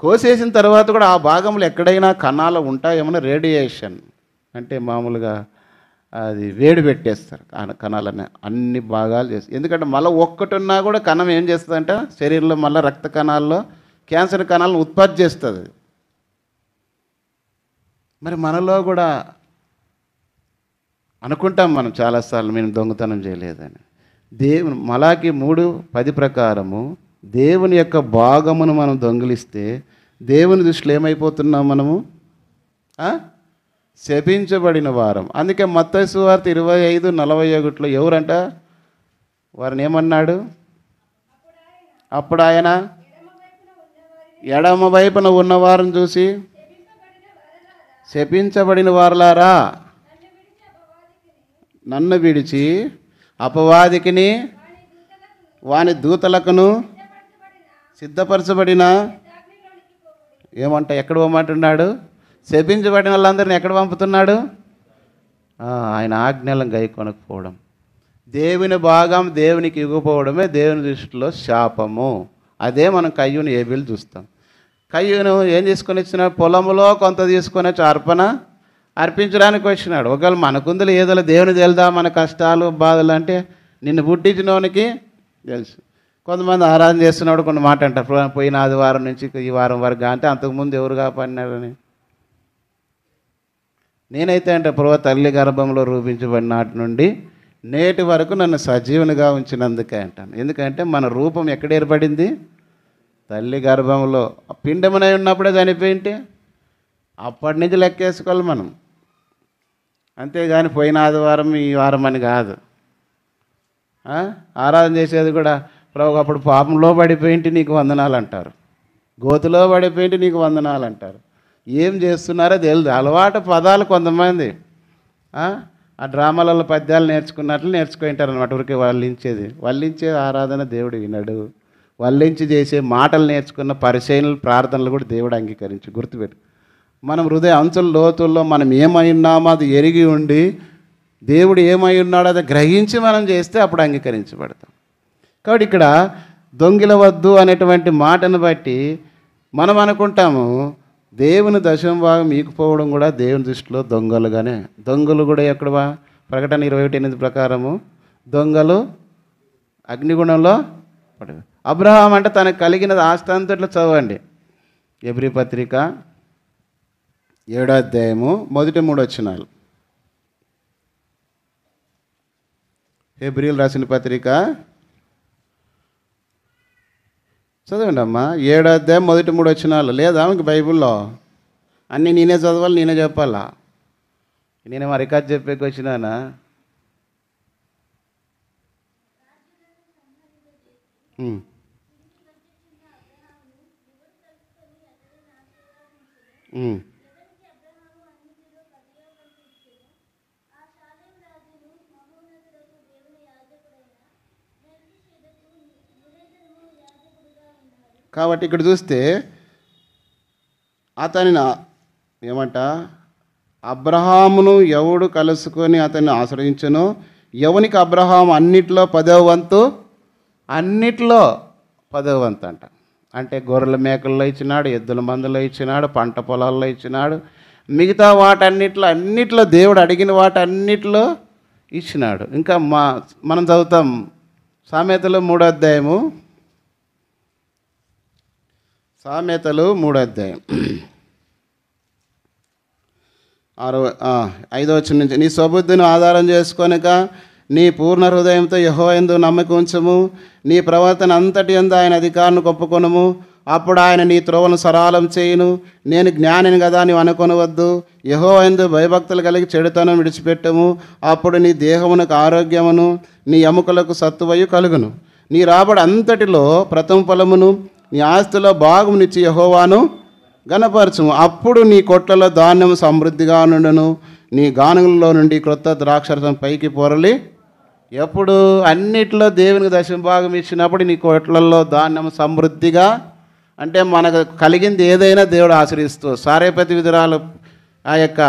కోసేసిన తర్వాత కూడా ఆ భాగంలో ఎక్కడైనా కణాలు ఉంటాయేమన్నా రేడియేషన్ అంటే మామూలుగా అది వేడి పెట్టేస్తారు కణాలని, అన్ని భాగాలు చేసి. ఎందుకంటే మళ్ళీ ఒక్కటి ఉన్నా కూడా కణం ఏం చేస్తుందంట శరీరంలో మళ్ళీ రక్త కణాల్లో క్యాన్సర్ కణాలను ఉత్పత్తి చేస్తుంది. మరి మనలో కూడా అనుకుంటాం మనం చాలాసార్లు మేము దొంగతనం చేయలేదని. దేవుని మలాకి 3:10 ప్రకారము దేవుని యొక్క భాగమును మనం దొంగిలిస్తే దేవుని దృష్టిలో ఏమైపోతున్నాం మనము? శపించబడిన వారం. అందుకే మత్తయి సువార్త 25:41 ఎవరంట వారిని ఏమన్నాడు? అప్పుడు ఆయన ఎడమ వైపున ఉన్నవారిని చూసి శపించబడిన వారలారా, నన్ను విడిచి అపవాదికిని వాని దూతలకును సిద్ధపరచబడిన ఏమంట ఎక్కడ పోమంటున్నాడు? శపించబడిన వాళ్ళందరినీ ఎక్కడ పంపుతున్నాడు? ఆయన ఆజ్ఞలను గైకొనకపోవడం, దేవుని భాగం దేవునికి ఇవ్వకపోవడమే దేవుని దృష్టిలో శాపము. అదే మనం కయ్యూను ఏబేలు చూస్తాం. కయ్యూను ఏం తీసుకొని వచ్చినాడు? పొలంలో కొంత తీసుకొని వచ్చి అర్పించడానికి వచ్చినాడు. ఒకవేళ మనకుందులు ఏదో దేవుని తెలుదా మన కష్టాలు బాధలు అంటే నిన్ను పుట్టించినోనికి తెలుసు. కొంతమంది ఆరాధన చేస్తున్నాడు కొన్ని మాట అంటారు, పోయిన ఆదివారం నుంచి ఈ వారం వరకు అంటే అంతకుముందు ఎవరు కాపాడినారని. నేనైతే అంటే ప్రభు తల్లి గర్భంలో రూపించబడిన నాటి నుండి నేటి వరకు నన్ను సజీవునిగా ఉంచినందుకే అంటాను. ఎందుకంటే మన రూపం ఎక్కడ ఏర్పడింది? తల్లి గర్భంలో. పిండమునై ఉన్నప్పుడే చనిపోయింటే అప్పటి నుంచి లెక్కేసుకోవాలి మనం. అంతేగాని పోయిన ఆదివారం ఈ వారం అని కాదు. ఆరాధన చేసేది కూడా ప్రభు అప్పుడు పాపంలో పడిపోయింటి నీకు వందనాలు అంటారు, గోతులో పడిపోయింటి నీకు వందనాలు అంటారు. ఏం చేస్తున్నారో తెలియదు. అలవాటు పదాలు కొంతమంది ఆ డ్రామాలలో పద్యాలు నేర్చుకున్నట్లు నేర్చుకుంటారు అనమాట. ఊరికి వాళ్ళించేది ఆరాధన దేవుడు వినడు. వల్లించి చేసే మాటలు నేర్చుకున్న పరిశీలనలు ప్రార్థనలు కూడా దేవుడు అంగీకరించి గుర్తుపెట్టు. మనం హృదయ అంచుల లోతుల్లో మనం ఏమై ఉన్నామో అది ఎరిగి ఉండి దేవుడు ఏమై ఉన్నాడో అది గ్రహించి మనం చేస్తే అప్పుడు అంగీకరించబడతాం. కాబట్టి ఇక్కడ దొంగిలవద్దు అనేటువంటి మాటను బట్టి మనం అనుకుంటాము దేవుని దశమ భాగం మీకుపోవడం కూడా దేవుని దృష్టిలో దొంగలుగానే. దొంగలు కూడా ఎక్కడవా? ప్రకటన 21:8 ప్రకారము దొంగలు అగ్నిగుణంలో పడదు. అబ్రహాం అంటే తనకు కలిగినది ఆస్తి అంతట్లో చదవండి. ఎబ్రీ పత్రిక 7వ అధ్యాయము మొదటి 3 వచనాలు. హెబ్రీయులకు రాసిన పత్రిక చదవండి అమ్మా. 7వ అధ్యాయం మొదటి 3 వచనాలు. లేదా ఇంక బైబిల్లో అన్నీ నేనే చదవాలి, నేనే చెప్పాలా? నేనేమో రికార్డ్ చెప్పేకి వచ్చినానా? కాబట్టి ఇక్కడ చూస్తే అతని ఏమంట, అబ్రహామును ఎవడు కలుసుకొని అతన్ని ఆశ్రయించను, ఎవనికి అబ్రహాం అన్నిట్లో 10వ వంతు, అన్నిట్లో 10వ వంతు అంట. అంటే గొర్రెల మేకల్లో ఇచ్చినాడు, ఎద్దుల మందులో ఇచ్చినాడు, పంట పొలాల్లో ఇచ్చినాడు, మిగతా అన్నిట్లో దేవుడు అడిగిన వాటన్నిటిలో ఇచ్చినాడు. ఇంకా మనం చదువుతాం సామెతలు 3వ అధ్యాయము, సామెతలు 3వ అధ్యాయం 5వ వచనం నుంచి, నీ స్వబుద్ధిని ఆధారం చేసుకొనక నీ పూర్ణ హృదయంతో యెహోవా యందు నమ్మకం ఉంచుము, నీ ప్రవర్తన అంతటి యందు ఆయన అధికారాన్ని ఒప్పుకొనుము, అప్పుడు ఆయన నీ త్రోవను సరళం చేయును. నేను జ్ఞానిని కదా నీవు అనుకొనవద్దు, యెహోవా యందు భయభక్తులు కలిగి చెడుతనం విడిచిపెట్టము, అప్పుడు నీ దేహమునకు ఆరోగ్యమును నీ ఎముకలకు సత్తువయు కలుగును. నీ రాబడి అంతటిలో ప్రథమ ఫలమును నీ ఆస్తిలో భాగమునిచ్చి యెహోవాను గణపరచుము, అప్పుడు నీ కొట్లలో ధాన్యము సమృద్ధిగా నుండును, నీ గానుగులలో నుండి క్రొత్త ద్రాక్షరసం పైకి పొరలి. ఎప్పుడు? అన్నిట్లో దేవునికి దశమ భాగం ఇచ్చినప్పుడు నీ కొట్లలో ధాన్యం సమృద్ధిగా, అంటే మనకు కలిగింది ఏదైనా దేవుడు ఆశ్రయిస్తూ సారేపతి విధురాలు ఆ యొక్క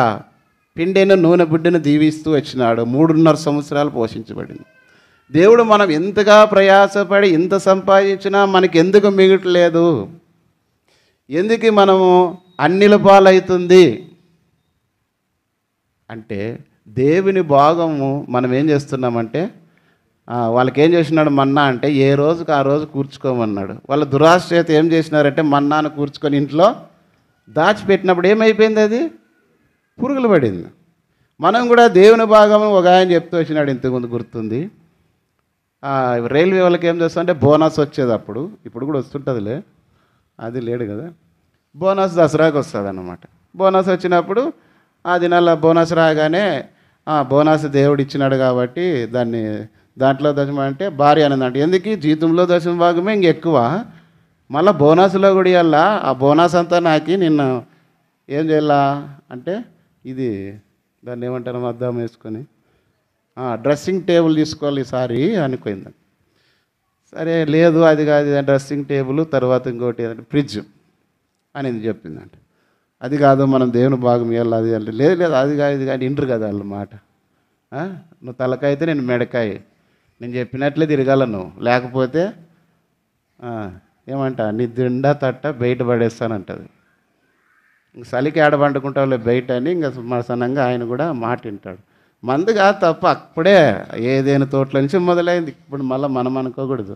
పిండిని నూనె బుడ్డిని దీవిస్తూ వచ్చినాడు. 3.5 సంవత్సరాలు పోషించబడింది. దేవుడు మనం ఎంతగా ప్రయాసపడి ఇంత సంపాదించినా మనకి ఎందుకు మిగట్లేదు, ఎందుకు మనము అన్నిల పాలవుతుంది అంటే దేవుని భాగము మనం ఏం చేస్తున్నామంటే, వాళ్ళకి ఏం చేసినాడు మన్నా అంటే ఏ రోజుకి ఆ రోజు కూర్చుకోమన్నాడు. వాళ్ళ దురాశ చేత ఏం చేసినారంటే మన్నాను కూర్చుకొని ఇంట్లో దాచిపెట్టినప్పుడు ఏమైపోయింది? అది పురుగులు పడింది. మనం కూడా దేవుని భాగము ఒక ఆయన చెప్తూ వచ్చినాడు, ఇంతకుముందు గుర్తుంది. రైల్వే వాళ్ళకి ఏం చేస్తాం అంటే బోనస్ వచ్చేది అప్పుడు, ఇప్పుడు కూడా వస్తుంటుందిలే, అది లేడు కదా. బోనస్ దసరాకి వస్తుంది అన్నమాట. బోనస్ వచ్చినప్పుడు ఆ దినాల బోనస్ రాగానే బోనస్ దేవుడు ఇచ్చినాడు కాబట్టి దాంట్లో దశమ అంటే భార్య అన్నదంట, ఎందుకు జీతంలో దశమ భాగమే ఇంకెక్కువ, మళ్ళీ బోనస్లో కూడా ఇవ్వాలా, ఆ బోనస్ అంతా నాకు నిన్న ఏం చేయాలా అంటే ఇది దాన్ని ఏమంటారు అద్దం వేసుకొని డ్రెస్సింగ్ టేబుల్ తీసుకోవాలి ఈసారి అనుకుంది. సరే లేదు అది కాదు డ్రెస్సింగ్ టేబుల్, తర్వాత ఇంకోటి ఫ్రిడ్జ్ అనేది చెప్పిందంట. అది కాదు మనం దేవుని భాగం ఇవ్వాలి, అది అంటే లేదు లేదు అది కాదు ఇది కానీ ఇంటరు కదా వాళ్ళ మాట. నువ్వు తలకాయ అయితే నేను మెడకాయ, నేను చెప్పినట్లే తిరగాలను, లేకపోతే ఏమంట నీ దిండా తట్ట బయట పడేస్తానంటది. ఇంక చలికి ఆడ పండుకుంటావులే బయట అని ఇంకా సన్నంగా ఆయన కూడా మాట వింటాడు. మందు కాదు తప్ప అప్పుడే ఏదైనా తోటల నుంచి మొదలైంది. ఇప్పుడు మళ్ళీ మనం అనుకోకూడదు,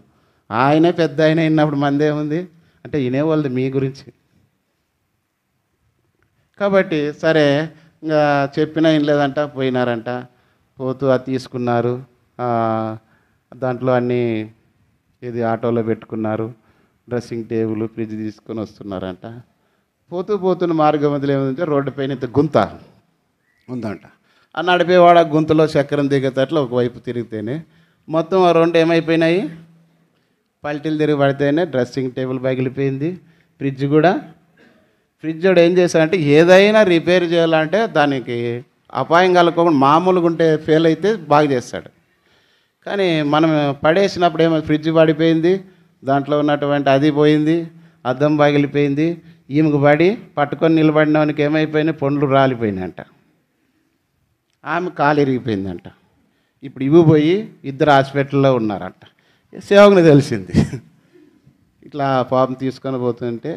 ఆయనే పెద్ద ఆయన అయినప్పుడు మంది ఏముంది అంటే వినేవాళ్ళది మీ గురించి. కాబట్టి సరే ఇంకా చెప్పినా ఏం లేదంట, పోయినారంట. పోతూ అది తీసుకున్నారు, దాంట్లో అన్నీ ఇది ఆటోలో పెట్టుకున్నారు, డ్రెస్సింగ్ టేబుల్ ఫ్రిడ్జ్ తీసుకొని వస్తున్నారంట. పోతున్న మార్గం మధ్యలో ఏముందంటే రోడ్డు పైన ఇంత గుంత ఉందంట. ఆ నడిపేవాడు ఆ గుంతలో చక్రం దిగేటట్లు ఒకవైపు తిరిగితేనే మొత్తం ఆ రెండు ఏమైపోయినాయి, పల్టీలు తిరిగి పడితేనే డ్రెస్సింగ్ టేబుల్ పగిలిపోయింది. ఫ్రిడ్జ్ వాడు ఏం చేశాడంటే ఏదైనా రిపేర్ చేయాలంటే దానికి అపాయం కలగకుండా మామూలుగా ఉంటే ఫెయిల్ అయితే బాగా చేస్తాడు. కానీ మనం పడేసినప్పుడు ఏమో ఫ్రిడ్జ్ పడిపోయింది, దాంట్లో ఉన్నటువంటి అది పోయింది, అద్దం పగిలిపోయింది. ఈమెకు పడి పట్టుకొని నిలబడినవానికి ఏమైపోయినాయి, పండ్లు రాలిపోయినాయంట. ఆమె కాలు ఇరిగిపోయిందంట. ఇప్పుడు ఇవి పోయి ఇద్దరు హాస్పిటల్లో ఉన్నారంట. సేవకుని తెలిసింది. ఇట్లా పాపం తీసుకొని పోతుంటే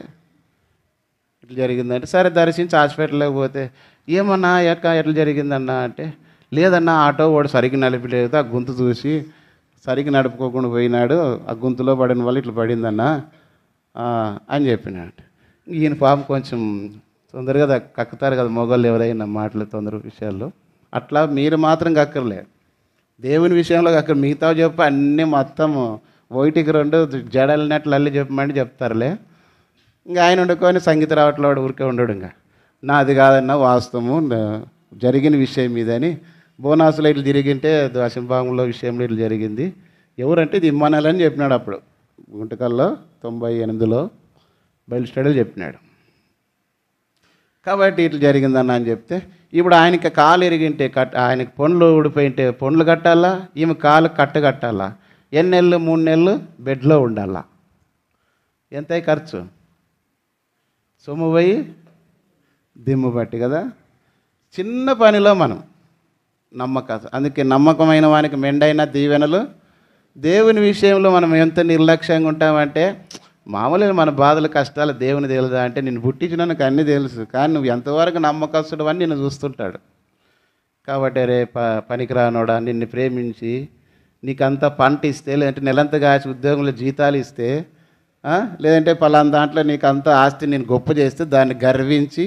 ఇట్లా జరిగిందంటే, సరే దర్శించి హాస్పిటల్లోకి పోతే ఏమన్నా ఎట్లా జరిగిందన్నా అంటే, లేదన్నా ఆటో వాడు సరిగ్గా నడిపలేదు, ఆ గొంతు చూసి సరిగ్గా నడుపుకోకుండా పోయినాడు, ఆ గొంతులో పడిన వల్ల ఇట్లా పడిందన్నా అని చెప్పినాడు. ఈయన పాపం కొంచెం తొందరగా కక్కుతారు కదా మొగోళ్ళు ఎవరైనా మాటలు తొందర విషయాల్లో. అట్లా మీరు మాత్రం కక్కర్లేదు, దేవుని విషయంలో కక్కర్. మిగతా చెప్పి అన్నీ మొత్తం ఒకటికి రెండు జడలినట్లు అల్లి చెప్పమంటే చెప్తారులే. ఇంకా ఆయన వండుకొని సంగీత రావట్లో ఊరికే ఉండడు. ఇంకా నాది కాదన్నా వాస్తవము జరిగిన విషయం మీదని బోనాసులో ఇట్లా తిరిగింటే దశంభాగంలో విషయంలో ఇట్లా జరిగింది, ఎవరంటే ఇది ఇమ్మానాలని చెప్పినాడు. అప్పుడు గుంటకల్లో 98లో బైబిల్ స్టడీలు చెప్పినాడు. కాబట్టి ఇట్లా జరిగిందన్న అని చెప్తే, ఇప్పుడు ఆయనకి కాలు ఇరిగింటే ఆయనకి పండ్లు ఊడిపోయింటే పండ్లు కట్టాలా, ఈమె కాలు కట్టాలా, ఎన్ని నెలలు 3 నెలలు బెడ్లో ఉండాలా. ఎంత ఖర్చు, సొమ్ము పోయి దిమ్ము బట్టి కదా. చిన్న పనిలో మనం అందుకే నమ్మకమైన వానికి మెండైన దీవెనలు. దేవుని విషయంలో మనం ఎంత నిర్లక్ష్యంగా ఉంటామంటే, మామూలుగా మన బాధలు కష్టాలు దేవుని తెలుదా అంటే, నిన్ను పుట్టించిన నాకు అన్నీ తెలుసు, కానీ నువ్వు ఎంతవరకు నమ్మకస్తుడు అని నిన్ను చూస్తుంటాడు. కాబట్టి రే పనికిరానోడా, నిన్ను ప్రేమించి నీకంతా పంట ఇస్తే, లేదంటే నెలంతా కాసి ఉద్యోగంలో జీతాలు ఇస్తే, లేదంటే పలానా దాంట్లో నీకు అంత ఆస్తి నేను గొప్ప చేస్తే దాన్ని గర్వించి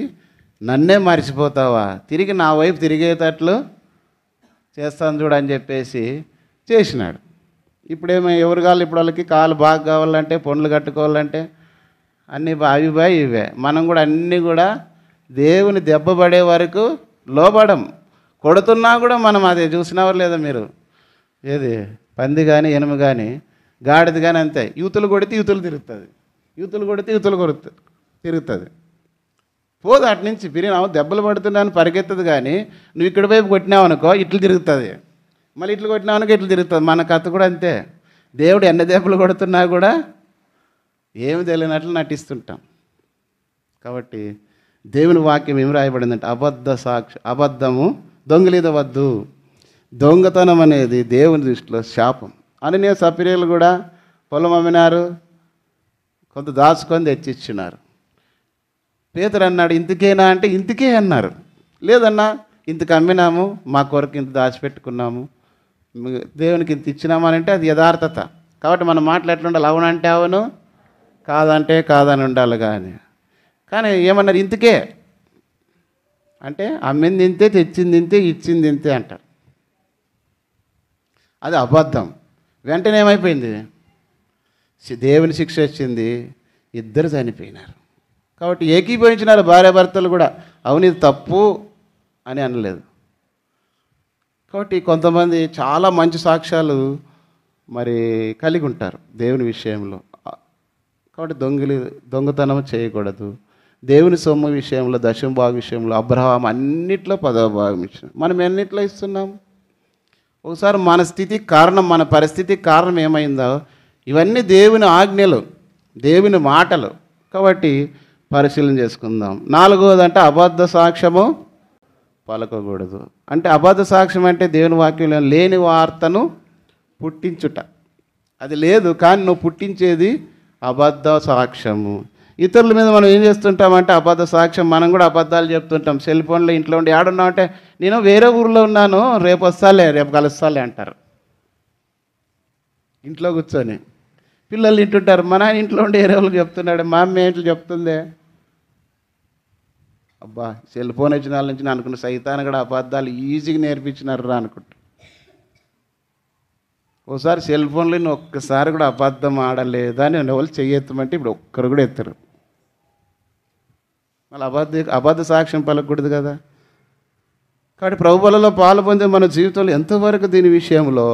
నన్నే మర్చిపోతావా, తిరిగి నా వైపు తిరిగేటట్లు చేస్తాను చూడని చెప్పేసి చేసినాడు. ఇప్పుడేమో ఎవరు కావాలి, ఇప్పుడు వాళ్ళకి కాలు బాగా కావాలంటే, పండ్లు కట్టుకోవాలంటే అన్నీ అవి బాయి ఇవే. మనం కూడా అన్నీ కూడా దేవుని దెబ్బ పడే వరకు లోబడం. కొడుతున్నా కూడా మనం అదే చూసినవారు లేదా మీరు, ఏది పంది కానీ ఎనుము కానీ గాడిద కానీ అంతే, యూతులు కొడితే యూతులు తిరుగుతుంది, యూతులు కొడితే యూతులు తిరుగుతుంది, పోదు అటు నుంచి పిరినావు. దెబ్బలు పడుతున్నాను పరిగెత్తదు, కానీ నువ్వు ఇక్కడ వైపు కొట్టినావు అనుకో ఇట్లు తిరుగుతుంది, మళ్ళీ ఇట్లు కొట్టినావు అనుకో ఇట్లు తిరుగుతుంది. మన కథ కూడా అంతే. దేవుడు ఎన్ని దెబ్బలు కొడుతున్నా కూడా ఏమి తెలియనట్లు నటిస్తుంటాం. కాబట్టి దేవుని వాక్యం ఏమి రాయబడిందంటే, అబద్ధము దొంగిలిదవద్దు. దొంగతనం అనేది దేవుని దృష్టిలో శాపం. అని సపిరియలు కూడా పొలం అమ్మినారు, కొంత దాచుకొని తెచ్చిచ్చినారు. పేతురు అన్నాడు, ఇంతకేనా అంటే ఇంతకే అన్నారు. లేదన్నా ఇంతకు అమ్మినాము, మా కొరకు ఇంత దాచిపెట్టుకున్నాము, దేవునికి ఇంత ఇచ్చినామని అంటే అది యథార్థత. కాబట్టి మనం మాటలు ఎట్లుండాలి, అవునంటే అవును, కాదంటే కాదని ఉండాలి. కానీ ఏమన్నారు, ఇంతకే అంటే అమ్మింది ఇంతే, తెచ్చింది ఇంతే, ఇచ్చింది ఇంతే అంటారు. అది అబద్ధం. వెంటనే ఏమైపోయింది, దేవుని శిక్ష వచ్చింది, ఇద్దరు చనిపోయినారు. కాబట్టి ఏకీభవించినారు భార్యాభర్తలు కూడా, అవును ఇది తప్పు అని అనలేదు. కాబట్టి కొంతమంది చాలా మంచి సాక్ష్యాలు మరి కలిగి ఉంటారు దేవుని విషయంలో. కాబట్టి దొంగతనం చేయకూడదు. దేవుని సొమ్ము విషయంలో, దశమ విషయంలో అబ్రహాం అన్నిట్లో 10వ ఇచ్చిన. మనం ఎన్నిట్లో ఇస్తున్నాం? ఒకసారి మన స్థితికి కారణం, మన పరిస్థితికి కారణం ఏమైందో, ఇవన్నీ దేవుని ఆజ్ఞలు, దేవుని మాటలు. కాబట్టి పరిశీలన చేసుకుందాం. 4వదంటే అబద్ధ సాక్ష్యము పలకకూడదు. అంటే అబద్ధ సాక్ష్యం అంటే దేవుని వాక్యంలో లేని వార్తను పుట్టించుట. అది లేదు, కానీ నువ్వు పుట్టించేది అబద్ధ సాక్ష్యము. ఇతరుల మీద మనం ఏం చేస్తుంటామంటే అబద్ధ సాక్ష్యం. మనం కూడా అబద్ధాలు చెప్తుంటాం. సెల్ ఫోన్లో ఇంట్లో ఉండి ఆడున్నావు అంటే, నేను వేరే ఊరిలో ఉన్నాను, రేపు వస్తాలే, రేపు కలుస్తాలే అంటారు. ఇంట్లో కూర్చొని పిల్లలు వింటుంటారు, మా నాన్న ఇంట్లో ఉండి వేరే వాళ్ళకి చెప్తున్నాడు, మా అమ్మ ఇంట్లో చెప్తుందే. అబ్బా, సెల్ ఫోన్ వచ్చిన వాళ్ళ నుంచి నేను అనుకున్న సైతాన్ని కూడా అబద్ధాలు ఈజీగా నేర్పించినారు రా అనుకుంటా. ఒకసారి సెల్ ఫోన్లో నేను ఒక్కసారి కూడా అబద్ధం ఆడలేదా అని వాళ్ళు చెయ్యెత్తమంటే ఇప్పుడు ఒక్కరు కూడా ఎత్తరు. మళ్ళీ అబద్ధ సాక్ష్యం పలకూడదు కదా. కాబట్టి ప్రభువులలో పాలు పొందే మన జీవితంలో ఎంతవరకు దీని విషయంలో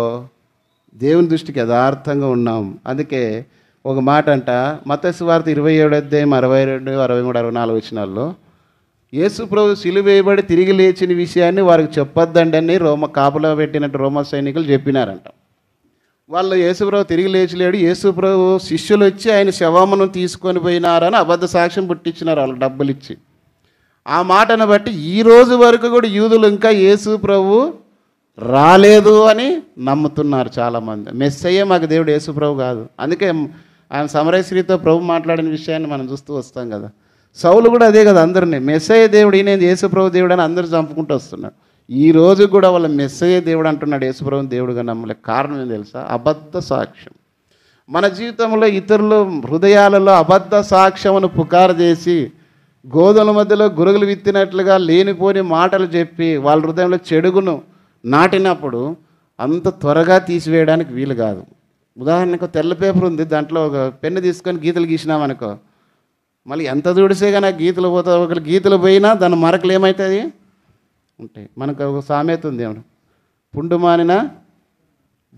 దేవుని దృష్టికి యథార్థంగా ఉన్నాం. అందుకే ఒక మాట అంట, మత్తయి సువార్త 27:62, 63, 64 వచనాల్లో, యేసు ప్రభు సిలువ వేయబడి తిరిగి లేచిన విషయాన్ని వారికి చెప్పొద్దండి అని కాపులా పెట్టినట్టు రోమ సైనికులు చెప్పినారంట. వాళ్ళు యేసుప్రభు తిరిగి లేచిలేడు, యేసుప్రభు శిష్యులు వచ్చి ఆయన శవమును తీసుకొని పోయినారని అబద్ధ సాక్ష్యం పుట్టించినారు వాళ్ళకి డబ్బులు ఇచ్చి. ఆ మాటను బట్టి ఈ రోజు వరకు కూడా యూదులు ఇంకా యేసుప్రభు రాలేదు అని నమ్ముతున్నారు చాలామంది. మెస్సయ్యే మాకు దేవుడు, యేసుప్రభు కాదు. అందుకే ఆయన సమరయ స్త్రీతో ప్రభు మాట్లాడిన విషయాన్ని మనం చూస్తూ వస్తాం కదా. సౌలు కూడా అదే కదా, అందరినీ మెస్సయ్య దేవుడు, ఈయన యేసుప్రభు దేవుడు అని అందరూ చంపుకుంటూ వస్తున్నారు. ఈ రోజు కూడా వాళ్ళ మెస్సయ్య దేవుడు అంటున్నాడు, యేసుప్రభుని దేవుడుగా నమ్మలే. కారణం ఏం తెలుసా? అబద్ధ సాక్ష్యం. మన జీవితంలో ఇతరుల హృదయాలలో అబద్ధ సాక్ష్యమును పుకారు చేసి గోధుల మధ్యలో గురుగులు విత్తినట్లుగా లేనిపోని మాటలు చెప్పి వాళ్ళ హృదయంలో చెడుగును నాటినప్పుడు అంత త్వరగా తీసివేయడానికి వీలు కాదు. ఉదాహరణకు తెల్ల పేపర్ ఉంది, దాంట్లో ఒక పెన్ను తీసుకొని గీతలు గీసినామనుకో, మళ్ళీ ఎంత దూడిసే కానీ ఆ గీతలు పోతా, ఒకరు గీతలు పోయినా దాని మరకలు ఏమవుతుంది ఉంటాయి. మనకు ఒక సామెత ఉంది, ఏమన్నా పుండు మానిన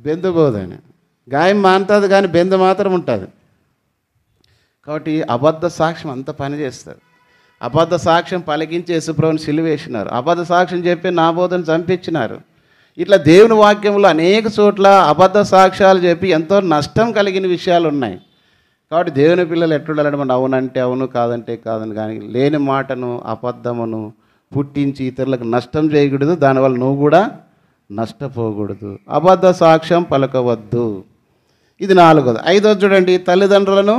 బెందు పోదని. గాయం మానుతుంది కానీ బెందు మాత్రం ఉంటుంది. కాబట్టి అబద్ధ సాక్ష్యం అంత పని చేస్తుంది. అబద్ధ సాక్ష్యం పలికించి యేసుప్రభుని సిలువేసినారు. అబద్ధ సాక్ష్యం చెప్పి నా బోధను చంపించినారు. ఇట్లా దేవుని వాక్యంలో అనేక చోట్ల అబద్ధ సాక్ష్యాలు చెప్పి ఎంతో నష్టం కలిగిన విషయాలు ఉన్నాయి. కాబట్టి దేవుని పిల్లలు ఎట్లుండాలంటే మనం అవునంటే అవును, కాదంటే కాదని, కానీ లేని మాటను అబద్ధమును పుట్టించి ఇతరులకు నష్టం చేయకూడదు, దానివల్ల నువ్వు కూడా నష్టపోకూడదు. అబద్ధ సాక్ష్యం పలకవద్దు. ఇది 4వ. 5వ చూడండి, తల్లిదండ్రులను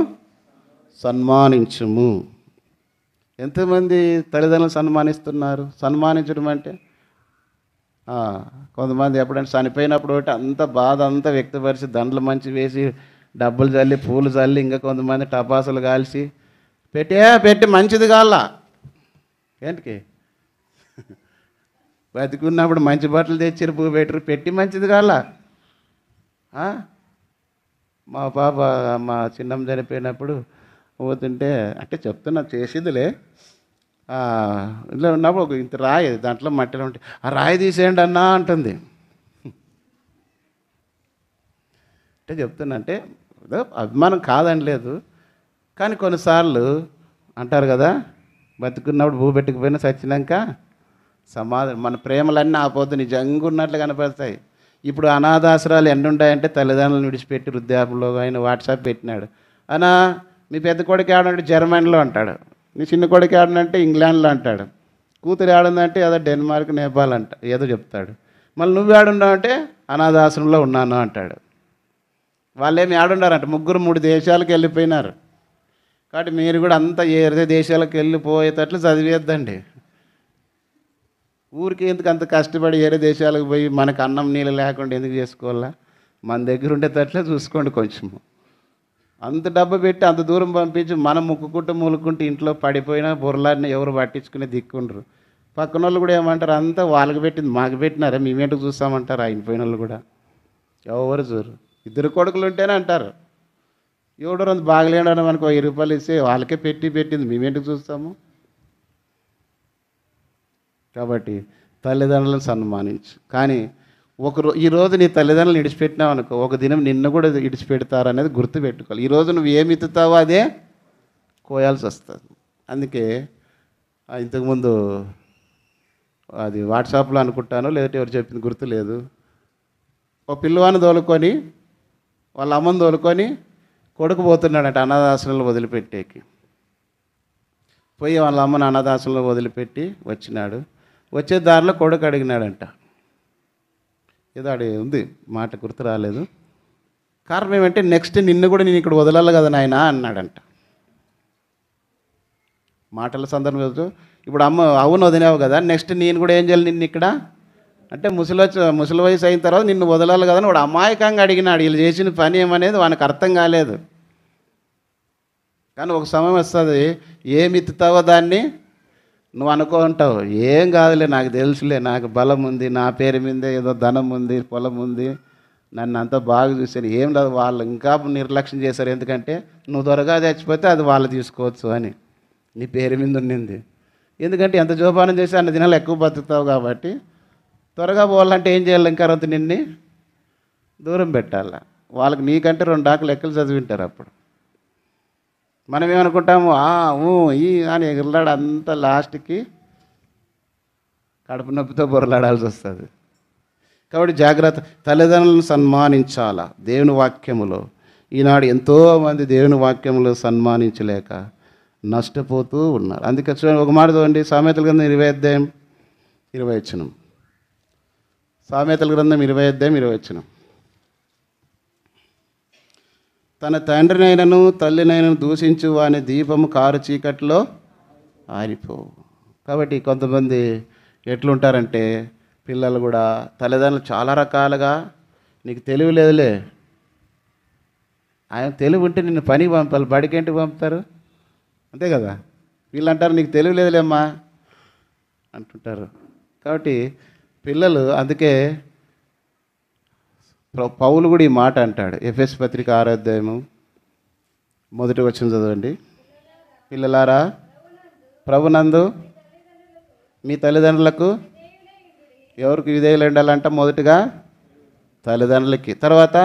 సన్మానించుము. ఎంతమంది తల్లిదండ్రులను సన్మానిస్తున్నారు? సన్మానించడం అంటే కొంతమంది ఎప్పుడంటే చనిపోయినప్పుడు ఒకటి అంత బాధ అంతా వ్యక్తపరిచి దండలు మంచి వేసి డబ్బులు చల్లి పూలు చల్లి, ఇంకా కొంతమంది టపాసులు కాల్చి పెట్టి మంచిది కాల్లా ఏంటికి బతికున్నప్పుడు మంచి బట్టలు తెచ్చిరు, పువ్వు పెట్టరు, పెట్టి మంచిది కాల్లా. మా పాప మా చిన్నమ్మ చనిపోయినప్పుడు పోతుంటే అంటే చెప్తున్నా, చేసేదిలే, ఇంట్లో ఉన్నప్పుడు ఒక ఇంత రాయి, దాంట్లో మట్టిలో ఉంటే ఆ రాయి తీసేయండి అన్నా అంటుంది. అంటే చెప్తున్నా, అంటే అభిమానం కాదని లేదు, కానీ కొన్నిసార్లు అంటారు కదా, బతుకున్నప్పుడు భూ పెట్టకపోయినా చచ్చినాక సమాధానం, మన ప్రేమలన్నీ ఆ పొద్దు నిజంగా ఉన్నట్లు కనపడతాయి. ఇప్పుడు అనాథాశ్రాలు ఎన్ని ఉంటాయంటే తల్లిదండ్రులను విడిచిపెట్టి వృద్ధాపంలో ఆయన వాట్సాప్ పెట్టినాడు, అనా మీ పెద్ద కొడుకు ఆడంటే జర్మనీలో అంటాడు, నీ చిన్న కొడుకు ఆడనంటే ఇంగ్లాండ్లో అంటాడు, కూతురు ఆడుందంటే ఏదో డెన్మార్క్ నేపాల్ అంట ఏదో చెప్తాడు. మళ్ళీ నువ్వు ఆడున్నావు అంటే అనాథాశ్రమంలో ఉన్నాను అంటాడు. వాళ్ళేమి ఆడుండారంట, 3 దేశాలకు వెళ్ళిపోయినారు. కాబట్టి మీరు కూడా అంత ఏ దేశాలకు వెళ్ళిపోయేటట్లు చదివేద్దండి. ఊరికి ఎందుకు అంత కష్టపడి ఏరే దేశాలకు పోయి మనకు అన్నం నీళ్ళు లేకుండా ఎందుకు చేసుకోవాలా? మన దగ్గర ఉండేటట్లే చూసుకోండి. కొంచెము అంత డబ్బు పెట్టి అంత దూరం పంపించి మనం ములుక్కుంటూ ఇంట్లో పడిపోయినా బుర్రలాడినా ఎవరు పట్టించుకునే దిక్కుండరు. పక్కన వాళ్ళు కూడా ఏమంటారు, అంతా వాళ్ళకి పెట్టింది మాకు పెట్టినారా, మేమేంటో చూస్తామంటారు. అయిపోయిన వాళ్ళు కూడా ఎవరు చూరు. 2 కొడుకులు ఉంటేనే అంటారు, ఎవడో అంత బాగలేడని మనకు 1000 రూపాయలు ఇస్తే వాళ్ళకే పెట్టింది మేమేంటికి చూస్తాము. కాబట్టి తల్లిదండ్రులను సన్మానించు. కానీ ఈరోజు నీ తల్లిదండ్రులను విడిచిపెట్టినావు అనుకో, ఒక దినం నిన్ను కూడా విడిచిపెడతారనేది గుర్తుపెట్టుకోవాలి. ఈరోజు నువ్వు ఏమి ఎత్తుతావో అదే కోయాల్సి వస్తుంది. అందుకే ఇంతకుముందు అది వాట్సాప్లో అనుకుంటాను, లేదంటే ఎవరు చెప్పింది గుర్తులేదు, ఒక పిల్లవాడిని తోలుకొని వాళ్ళ అమ్మని తోలుకొని కొడుకు పోతున్నాడంట అనాథాశ్రమంలో వదిలిపెట్టేకి. పోయి వాళ్ళ అమ్మని అనాథాశ్రమంలో వదిలిపెట్టి వచ్చినాడు. వచ్చే దారిలో కొడుకు అడిగినాడంట, ఏదో ఉంది మాట గుర్తు రాలేదు. కారణం ఏమంటే నెక్స్ట్ నిన్ను కూడా నేను ఇక్కడ వదలాలి కదా నాయనా అన్నాడంట. మాటల సందర్భంలో ఇప్పుడు అమ్మ అవును వదిలేవు కదా, నెక్స్ట్ నేను కూడా ఏం చేయాలి నిన్ను ఇక్కడ అంటే ముసలి వయసు అయిన తర్వాత నిన్ను వదలాలి కదా అని వాడు అమాయకంగా అడిగినాడు. వీళ్ళు చేసిన పని ఏమనేది వానికి అర్థం కాలేదు. కానీ ఒక సమయం వస్తుంది, ఏమి ఎత్తుతావో దాన్ని నువ్వు అనుకుంటావు, ఏం కాదులే నాకు తెలుసులే, నాకు బలం ఉంది, నా పేరు మీదే ఏదో ధనం ఉంది, పొలం ఉంది, నన్ను అంతా బాగా చూశాను, ఏం లేదు. వాళ్ళు ఇంకా నిర్లక్ష్యం చేశారు, ఎందుకంటే నువ్వు త్వరగా చచ్చిపోతే అది వాళ్ళు తీసుకోవచ్చు అని నీ పేరు మీద ఉండింది. ఎందుకంటే ఎంత జోపానం చేసి అన్ని దినాలు ఎక్కువ బతుకుతావు కాబట్టి త్వరగా పోవాలంటే ఏం చేయాలి, ఇంకా రొంత నిన్ను దూరం పెట్టాల. వాళ్ళకి నీకంటే 2 ఆకులు లెక్కలు చదివింటారు. అప్పుడు మనం ఏమనుకుంటాము, ఈ అని ఎగురులాడు అంతా లాస్ట్కి కడుపు నొప్పితో బొరలాడాల్సి వస్తుంది. కాబట్టి జాగ్రత్త. తల్లిదండ్రులను సన్మానించాలా దేవుని వాక్యములో. ఈనాడు ఎంతోమంది దేవుని వాక్యములో సన్మానించలేక నష్టపోతూ ఉన్నారు. అందుకే చూడండి, ఒక మాట చూడండి, సామెతల గ్రంథం 20 సామెతల గ్రంథం 20 తన తండ్రినైనను తల్లినైనను దూషించు వాని దీపము కారు చీకట్లో ఆరిపోవు. కాబట్టి కొంతమంది ఎట్లుంటారంటే, పిల్లలు కూడా తల్లిదండ్రులు చాలా రకాలుగా, నీకు తెలివి లేదులే, ఆయన తెలివి ఉంటే నిన్ను పనికి పంపాలి, బడికేంటికి పంపుతారు, అంతే కదా. వీళ్ళు అంటారు నీకు తెలివి లేదులేమ్మా అంటుంటారు. కాబట్టి పిల్లలు, అందుకే పౌలు కూడా ఈ మాట అంటాడు. ఎఫెసు పత్రిక 6వ అధ్యాయము 1వ వచనం చదవండి. పిల్లలారా ప్రభునందు మీ తల్లిదండ్రులకు, ఎవరికి విధేయులు ఉండాలంట? మొదటిగా తల్లిదండ్రులకి, తర్వాత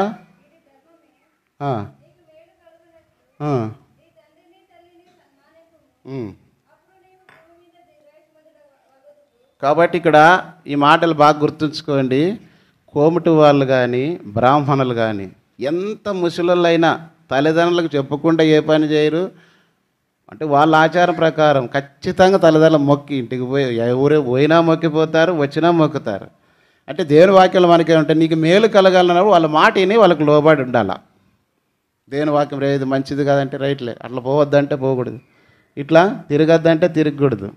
కాబట్టి ఇక్కడ ఈ మాటలు బాగా గుర్తుంచుకోండి. కోమటి వాళ్ళు కానీ బ్రాహ్మణులు కానీ ఎంత ముసలోళ్ళైనా తల్లిదండ్రులకు చెప్పకుండా ఏ పని చేయరు. అంటే వాళ్ళ ఆచారం ప్రకారం ఖచ్చితంగా తల్లిదండ్రులు మొక్కి ఇంటికి పోయి, ఎవరు పోయినా మొక్కిపోతారు, వచ్చినా మొక్కుతారు. అంటే దేవుని వాక్యంలో మనకేమంటే, నీకు మేలు కలగాలన్నప్పుడు వాళ్ళ మాట విని వాళ్ళకి లోబడి ఉండాలి. దేవుని వాక్యం ఇది మంచిది కాదంటే రైట్లే, అట్లా పోవద్దంటే పోకూడదు, ఇట్లా తిరగద్దంటే తిరగకూడదు.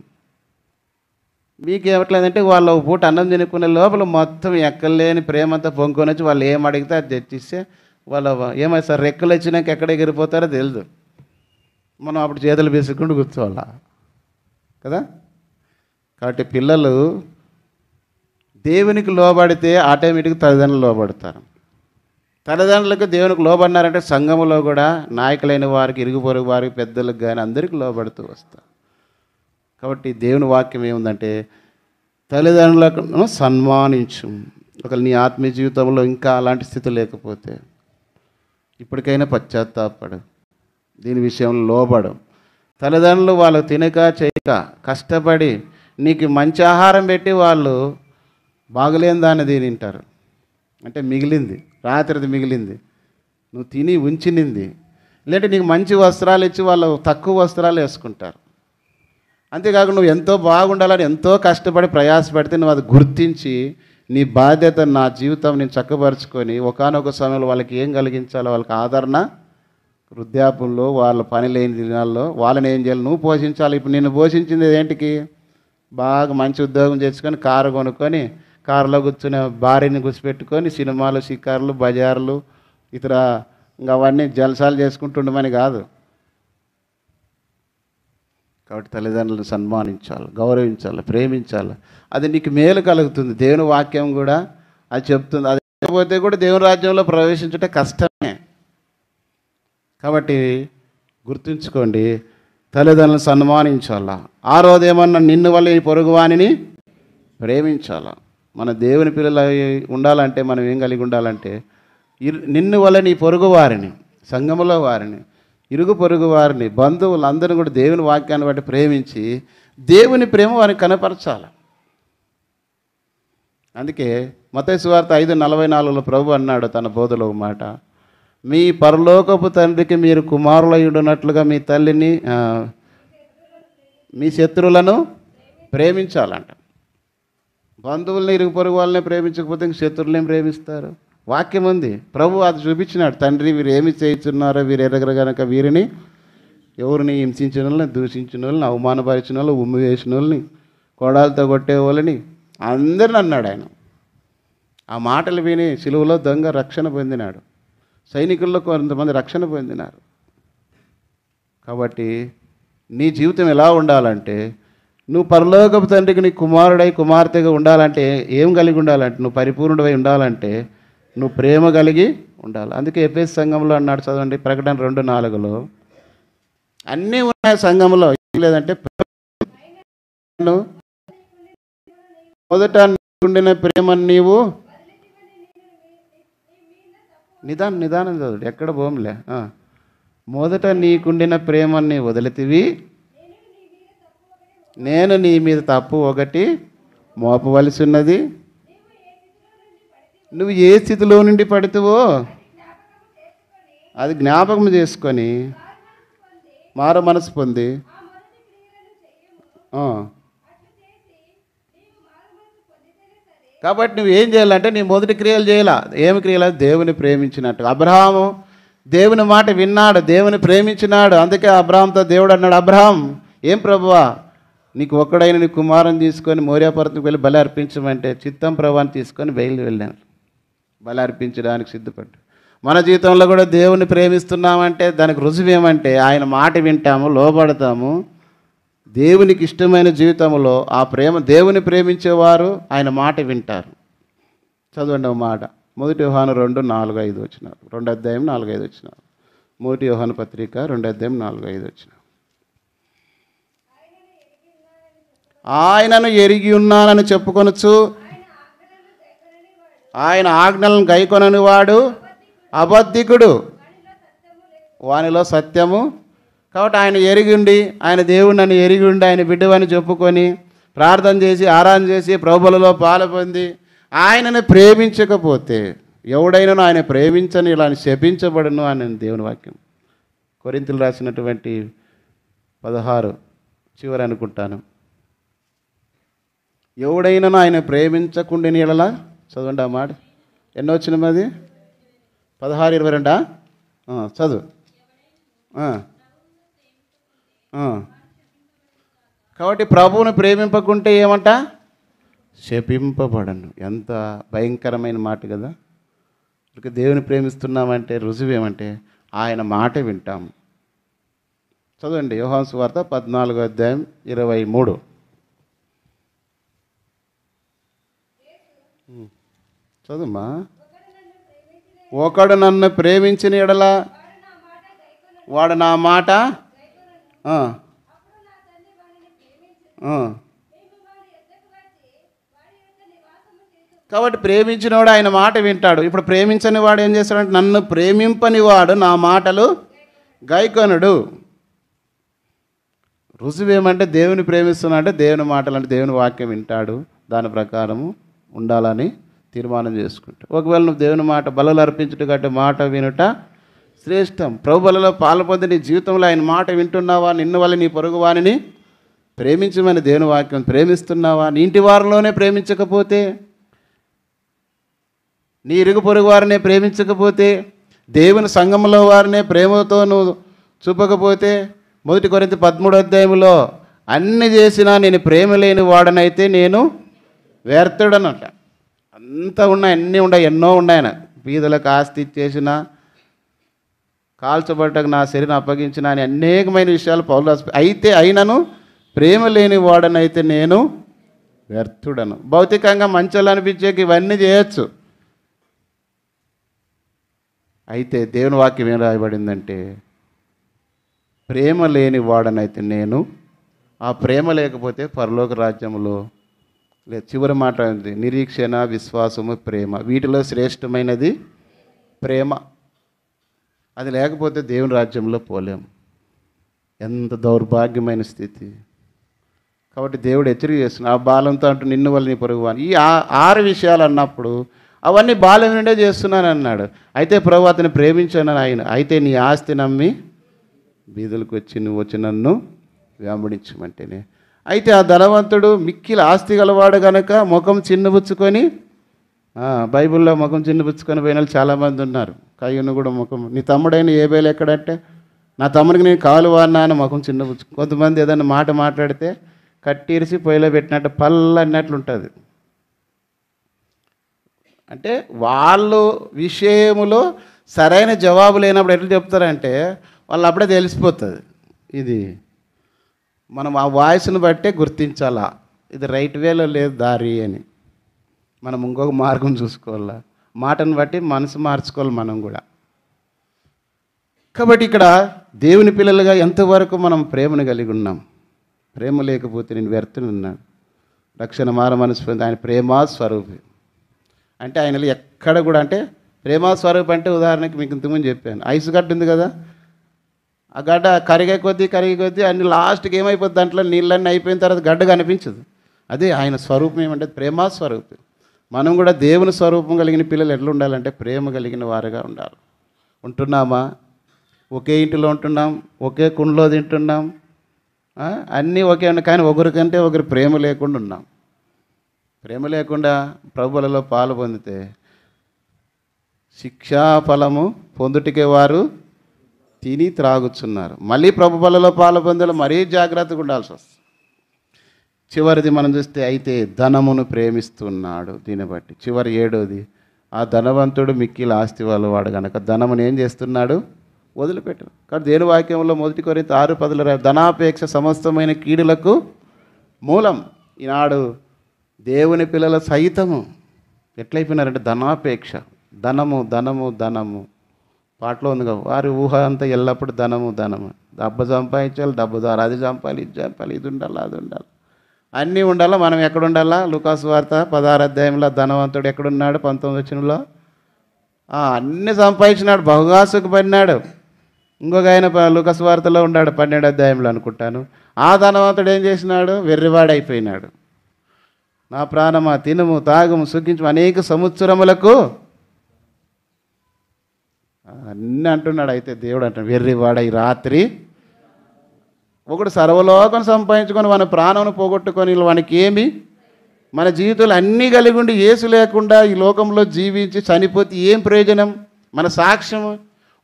మీకేమట్లేదంటే వాళ్ళు ఒక పూట అన్నం తినుకునే లోపల మొత్తం ఎక్కలేని ప్రేమంతా పొంగుకొని వచ్చి వాళ్ళు ఏం అడిగితే అది తెచ్చిస్తే వాళ్ళు ఏమైనా సార్ రెక్కలు వచ్చినాక ఎక్కడ ఎగిరిపోతారో తెలియదు. మనం అప్పుడు చేతులు వేసుకుంటూ కూర్చోవాలా కదా. కాబట్టి పిల్లలు దేవునికి లోబడితే ఆటోమేటిక్గా తల్లిదండ్రులు లోబడతారు. తల్లిదండ్రులకు దేవునికి లోబడినారంటే సంఘములో కూడా నాయకులైన వారికి, ఇరుగు పొరుగు వారికి, పెద్దలకు కానీ అందరికీ లోబడుతూ వస్తారు. కాబట్టి దేవుని వాక్యం ఏముందంటే, తల్లిదండ్రులను సన్మానించు. ఒకవేళ నీ ఆత్మీయ జీవితంలో ఇంకా అలాంటి స్థితి లేకపోతే ఇప్పటికైనా పశ్చాత్తాపడు, దీని విషయంలో లోబడు. తల్లిదండ్రులు వాళ్ళు తినక చేయక కష్టపడి నీకు మంచి ఆహారం పెట్టి వాళ్ళు బాగలేని దాన్ని తింటారు. అంటే మిగిలింది, రాత్రిది మిగిలింది నువ్వు తిని ఉంచినింది, లేదంటే నీకు మంచి వస్త్రాలు ఇచ్చి వాళ్ళు తక్కువ వస్త్రాలు వేసుకుంటారు. అంతేకాకుండా నువ్వు ఎంతో బాగుండాలని ఎంతో కష్టపడి ప్రయాసపడితే నువ్వు అది గుర్తించి నీ బాధ్యత, నా జీవితం నేను చక్కబరుచుకొని ఒకానొక సమయంలో వాళ్ళకి ఏం కలిగించాలో వాళ్ళకి ఆదరణ, వృద్ధాప్యంలో వాళ్ళ పని లేని దినాల్లో వాళ్ళని ఏం చేయాలి, నువ్వు పోషించాలి. ఇప్పుడు నిన్ను పోషించింది ఏంటికి? బాగా మంచి ఉద్యోగం చేసుకొని కారు కొనుక్కొని కారులో కూర్చునే భార్యని గుర్చిపెట్టుకొని సినిమాలు, షికారులు, బజార్లు, ఇతర ఇంకా అవన్నీ జలసాలు చేసుకుంటుండమని కాదు. కాబట్టి తల్లిదండ్రులను సన్మానించాలి, గౌరవించాలి, ప్రేమించాలి. అది నీకు మేలు కలుగుతుంది. దేవుని వాక్యం కూడా అది చెప్తుంది. అది లేకపోతే కూడా దేవుని రాజ్యంలో ప్రవేశించుట కష్టమే. కాబట్టి గుర్తుంచుకోండి, తల్లిదండ్రులను సన్మానించాలా. ఆ రోజు ఏమన్నా నిన్ను వల్ల ఈ పొరుగువానిని ప్రేమించాలా. మన దేవుని పిల్లలు ఉండాలంటే మనం ఏం కలిగి ఉండాలంటే, నిన్ను వల్ల నీ పొరుగు వారిని, సంఘములో వారిని, ఇరుగు పొరుగు వారిని, బంధువులు అందరూ కూడా దేవుని వాక్యాన్ని బట్టి ప్రేమించి దేవుని ప్రేమ వారికి కనపరచాలి. అందుకే మత్తయి సువార్త 5:44లో ప్రభు అన్నాడు తన బోధలో ఒక మాట, మీ పరలోకపు తండ్రికి మీరు కుమారులయ్యున్నట్లుగా మీ తల్లిని, మీ శత్రువులను ప్రేమించాలంట. బంధువుల్ని, ఇరుగు పొరుగు వాళ్ళని ప్రేమించకపోతే ఇంక శత్రువులని ప్రేమిస్తారు. వాక్యం ఉంది, ప్రభు అది చూపించినాడు. తండ్రి వీరు ఏమి చేస్తున్నారో వీరు ఎరగరు కనుక వీరిని, ఎవరిని హింసించిన వాళ్ళని, దూషించిన వాళ్ళని, అవమానపరిచిన వాళ్ళు, ఉమ్మి వేసిన వాళ్ళని, కొడాలతో కొట్టే వాళ్ళని అందరిని అన్నాడు ఆయన. ఆ మాటలు విని సిలువలో దొంగ రక్షణ పొందినాడు, సైనికుల్లో కొంతమంది రక్షణ పొందినారు. కాబట్టి నీ జీవితం ఎలా ఉండాలంటే, నువ్వు పరలోకపు తండ్రికి నీ కుమారుడై కుమార్తెగా ఉండాలంటే ఏం కలిగి ఉండాలంటే, నువ్వు పరిపూర్ణుడై ఉండాలంటే నువ్వు ప్రేమ కలిగి ఉండాలి. అందుకే ఎఫెసు సంఘంలో అన్నాడు, చదవండి, ప్రకటన 2:4లో అన్నీ ఉన్నాయి సంఘంలో. లేదంటే మొదట నీకుండిన ప్రేమను నీవు నిదానం చదువు, ఎక్కడ పోంలే. మొదట నీకుండిన ప్రేమని వదిలితివి, నేను నీ మీద తప్పు ఒకటి మోపవలసి ఉన్నది, నువ్వు ఏ స్థితిలో నుండి పడితేవో అది జ్ఞాపకం చేసుకొని మారు మనసు పొంది కాబట్టి నువ్వు ఏం చేయాలంటే నీ మొదటి క్రియలు చేయాలా. ఏమి క్రియలు? దేవుని ప్రేమించినట్టు. అబ్రహాము దేవుని మాట విన్నాడు, దేవుని ప్రేమించినాడు. అందుకే అబ్రహాంతో దేవుడు అన్నాడు, అబ్రహాం ఏం ప్రభువా, నీకు ఒక్కడైన నీ కుమారుని తీసుకొని మోరియా పర్వతానికి వెళ్ళి బలి అర్పించమంటే చిత్తం ప్రభువాని తీసుకొని వెళ్ళాను. బలి అర్పించడానికి సిద్ధపడ్డు. మన జీవితంలో కూడా దేవుని ప్రేమిస్తున్నామంటే దానికి రుజువు ఏమంటే ఆయన మాట వింటాము, లోబడతాము. దేవునికి ఇష్టమైన జీవితంలో ఆ ప్రేమ, దేవుని ప్రేమించేవారు ఆయన మాట వింటారు. చదవండి ఒక మాట. 1 యోహాను 2:4-5 వచ్చినారు. 2 అధ్యాయం 4-5 వచ్చినారు. 1 యోహాను పత్రిక 2 అధ్యాయం 4-5 వచ్చినారు. ఆయనను ఎరిగి ఉన్నానని చెప్పుకొనొచ్చు, ఆయన ఆజ్ఞలను గైకొనని వాడు అబద్ధికుడు, వానిలో సత్యము. కాబట్టి ఆయన ఎరిగిండి, ఆయన దేవుడు నన్ను ఎరిగిండి, ఆయన బిడ్డవని చెప్పుకొని ప్రార్థన చేసి ఆరాధన చేసి ప్రభువులలో పాలు పొంది ఆయనను ప్రేమించకపోతే ఎవడైనా ఆయన ప్రేమించని ఇలా శపించబడును అని దేవుని వాక్యం. కొరింథీయులు రాసినటువంటి 16 చివరి అనుకుంటాను. ఎవడైనా ఆయన ప్రేమించకుండా నీళ్ళలా చదవండి ఆ మాట. ఎన్నో వచ్చిన అది 16:22 చదువు. కాబట్టి ప్రభువును ప్రేమింపకుంటే ఏమంట? శపింపబడను. ఎంత భయంకరమైన మాట కదా. ఇక దేవుని ప్రేమిస్తున్నామంటే రుజువు ఏమంటే ఆయన మాట వింటాము. చదవండి యోహాను సువార్త 14 అధ్యాయం 23. చదువుమా. ఒకడు నన్ను ప్రేమించిన ఎడల వాడు నా మాట కాబట్టి ప్రేమించినవాడు ఆయన మాట వింటాడు. ఇప్పుడు ప్రేమించని వాడు ఏం చేస్తాడంటే నన్ను ప్రేమింపని వాడు నా మాటలు గైకొనడు. రుజువు ఏమంటే దేవుని ప్రేమిస్తున్నా అంటే దేవుని మాటలు అంటే దేవుని వాక్యం వింటాడు, దాని ప్రకారము ఉండాలని తీర్మానం చేసుకుంటాడు. ఒకవేళ నువ్వు దేవుని మాట బలులు అర్పించుట కంటే మాట వినుట శ్రేష్టం. ప్రభు బలలో పాల్పొంది నీ జీవితంలో ఆయన మాట వింటున్నావా? నిన్ను వల్ల నీ పొరుగు వారిని ప్రేమించమని దేవుని వాక్యం ప్రేమిస్తున్నావా? నీ ఇంటి వారిలోనే ప్రేమించకపోతే, నీ ఇరుగు పొరుగు వారినే ప్రేమించకపోతే, దేవుని సంఘంలో వారినే ప్రేమతో నువ్వు చూపకపోతే, 1 కొరింథీ 13 అధ్యాయంలో అన్ని చేసినా నేను ప్రేమ లేని వాడనైతే నేను వ్యర్థుడనట. అంతా ఉన్నాయి, అన్నీ ఉన్నాయి, ఎన్నో ఉన్నాయన. బీదలకు ఆస్తి ఇచ్చేసిన, కాల్చబడ్డకు నా శరీరం అప్పగించిన అని అనేకమైన విషయాలు పౌలు అయితే అయినను ప్రేమ లేని వాడనైతే నేను వ్యర్థుడను. భౌతికంగా మంచోళ్ళు అనిపించేకి ఇవన్నీ చేయొచ్చు. అయితే దేవుని వాక్యం ఏం రాయబడిందంటే ప్రేమ లేని వాడనైతే నేను, ఆ ప్రేమ లేకపోతే పరలోక రాజ్యంలో లేదు. చివరి మాట ఉంది, నిరీక్షణ, విశ్వాసము, ప్రేమ, వీటిలో శ్రేష్టమైనది ప్రేమ. అది లేకపోతే దేవుని రాజ్యంలో పోలేము. ఎంత దౌర్భాగ్యమైన స్థితి. కాబట్టి దేవుడు హెచ్చరిక చేస్తున్నాడు, ఆ బాలంతో అంటూ నిన్ను వల్ల నీ పొరుగువాని. ఈ 6 విషయాలు అన్నప్పుడు అవన్నీ బాల్యం నుండే చేస్తున్నాను అన్నాడు. అయితే ప్రభు అతను ప్రేమించాను ఆయన. అయితే నీ ఆస్తి నమ్మి బీదులకు వచ్చి నువ్వు వచ్చి నన్ను వెంబడించమంటేనే. అయితే ఆ ధనవంతుడు మిక్కిలి ఆస్తి గలవాడు కనుక ముఖం చిన్నబుచ్చుకొని, బైబిల్లో ముఖం చిన్నబుచ్చుకొని పోయిన వాళ్ళు చాలామంది ఉన్నారు. కయ్యను కూడా ముఖం, నీ తమ్ముడైన ఏబేలు ఎక్కడంటే నా తమ్ముడికి నేను కాలు వాడినా అని ముఖం చిన్నబుచ్చు. కొంతమంది ఏదైనా మాట మాట్లాడితే కట్టిరిసి పొయ్యిలో పెట్టినట్టు పళ్ళు అన్నట్లు ఉంటుంది. అంటే వాళ్ళు విషయములో సరైన జవాబు లేనప్పుడు ఎట్లా చెప్తారంటే వాళ్ళు అప్పుడే తెలిసిపోతుంది. ఇది మనం ఆ వాయిస్ని బట్టే గుర్తించాలా, ఇది రైట్ వేలో లేదు దారి అని. మనం ఇంకొక మార్గం చూసుకోవాలా, మాటను బట్టి మనసు మార్చుకోవాలి మనం కూడా. కాబట్టి ఇక్కడ దేవుని పిల్లలుగా ఎంతవరకు మనం ప్రేమను కలిగి ఉన్నాం? ప్రేమ లేకపోతే నేను వ్యర్థున్నాను. రక్షణ మార మనసు పొంది ఆయన ప్రేమా స్వరూపి అంటే ఆయనలో ఎక్కడ కూడా అంటే ప్రేమా స్వరూపి అంటే ఉదాహరణకి మీకు ఇంతకుముందు చెప్పాను, ఐస్ గడ్డ ఉంది కదా, ఆ గడ్డ కరిగే కొద్దీ అన్ని లాస్ట్కి ఏమైపోతుంది, దాంట్లో నీళ్ళన్నీ అయిపోయిన తర్వాత గడ్డ కనిపించదు. అదే ఆయన స్వరూపం ఏమంటే ప్రేమా స్వరూపి. మనం కూడా దేవుని స్వరూపం కలిగిన పిల్లలు ఎట్లా ఉండాలంటే ప్రేమ కలిగిన వారుగా ఉండాలి. ఉంటున్నామా? ఒకే ఇంటిలో ఉంటున్నాం, ఒకే కుండలో తింటున్నాం, అన్నీ ఒకే ఉన్నాయి, కానీ ఒకరికంటే ఒకరి ప్రేమ లేకుండా ఉన్నాం. ప్రేమ లేకుండా ప్రభువులలో పాలు పొందితే శిక్షాఫలము పొందుటికే వారు తిని త్రాగుచున్నారు. మళ్ళీ ప్రభు బలలో పాలు పొందేలా మరీ జాగ్రత్తగా ఉండాల్సి వస్తుంది. చివరిది మనం చూస్తే అయితే ధనమును ప్రేమిస్తున్నాడు. దీన్ని బట్టి చివరి 7వది, ఆ ధనవంతుడు మిక్కిలి ఆస్తి వాడు కనుక ధనమును ఏం చేస్తున్నాడు? వదిలిపెట్టు. కాబట్టి దేవుని వాక్యంలో 1 కొరింథీ 6:10 ధనాపేక్ష సమస్తమైన కీడులకు మూలం. ఈనాడు దేవుని పిల్లల సైతము ఎట్లయిపోయినారంటే ధనాపేక్ష, ధనము ధనము ధనము. పాటలో ఉంది కదా, వారి ఊహ అంతా ఎల్లప్పుడూ ధనము ధనము. డబ్బు సంపాదించాలి, డబ్బు ద్వారా అది చంపాలి, ఇది చంపాలి, ఇది ఉండాలి, అది ఉండాలి, అన్నీ ఉండాలా. మనం ఎక్కడ ఉండాలా? లూకాసు వార్త 16వ అధ్యాయంలో ధనవంతుడు ఎక్కడున్నాడు? 19వ వచనంలో అన్నీ సంపాదించినాడు, బహుగా సుఖపడినాడు. ఇంకొక ఆయన లూకాసు వార్తలో ఉన్నాడు 12వ అధ్యాయంలో అనుకుంటాను. ఆ ధనవంతుడు ఏం చేసినాడు? వెర్రివాడైపోయినాడు. నా ప్రాణమా తినుము తాగుము సుఖించము అనేక సంవత్సరములకు అన్నీ అంటున్నాడు. అయితే దేవుడు అంటాడు వెర్రివాడ ఈ రాత్రి. ఒకడు సర్వలోకం సంపాదించుకొని మన ప్రాణం పోగొట్టుకొని వానికి ఏమి? మన జీవితంలో అన్నీ కలిగి ఉండి యేసు లేకుండా ఈ లోకంలో జీవించి చనిపోతే ఏం ప్రయోజనం? మన సాక్ష్యం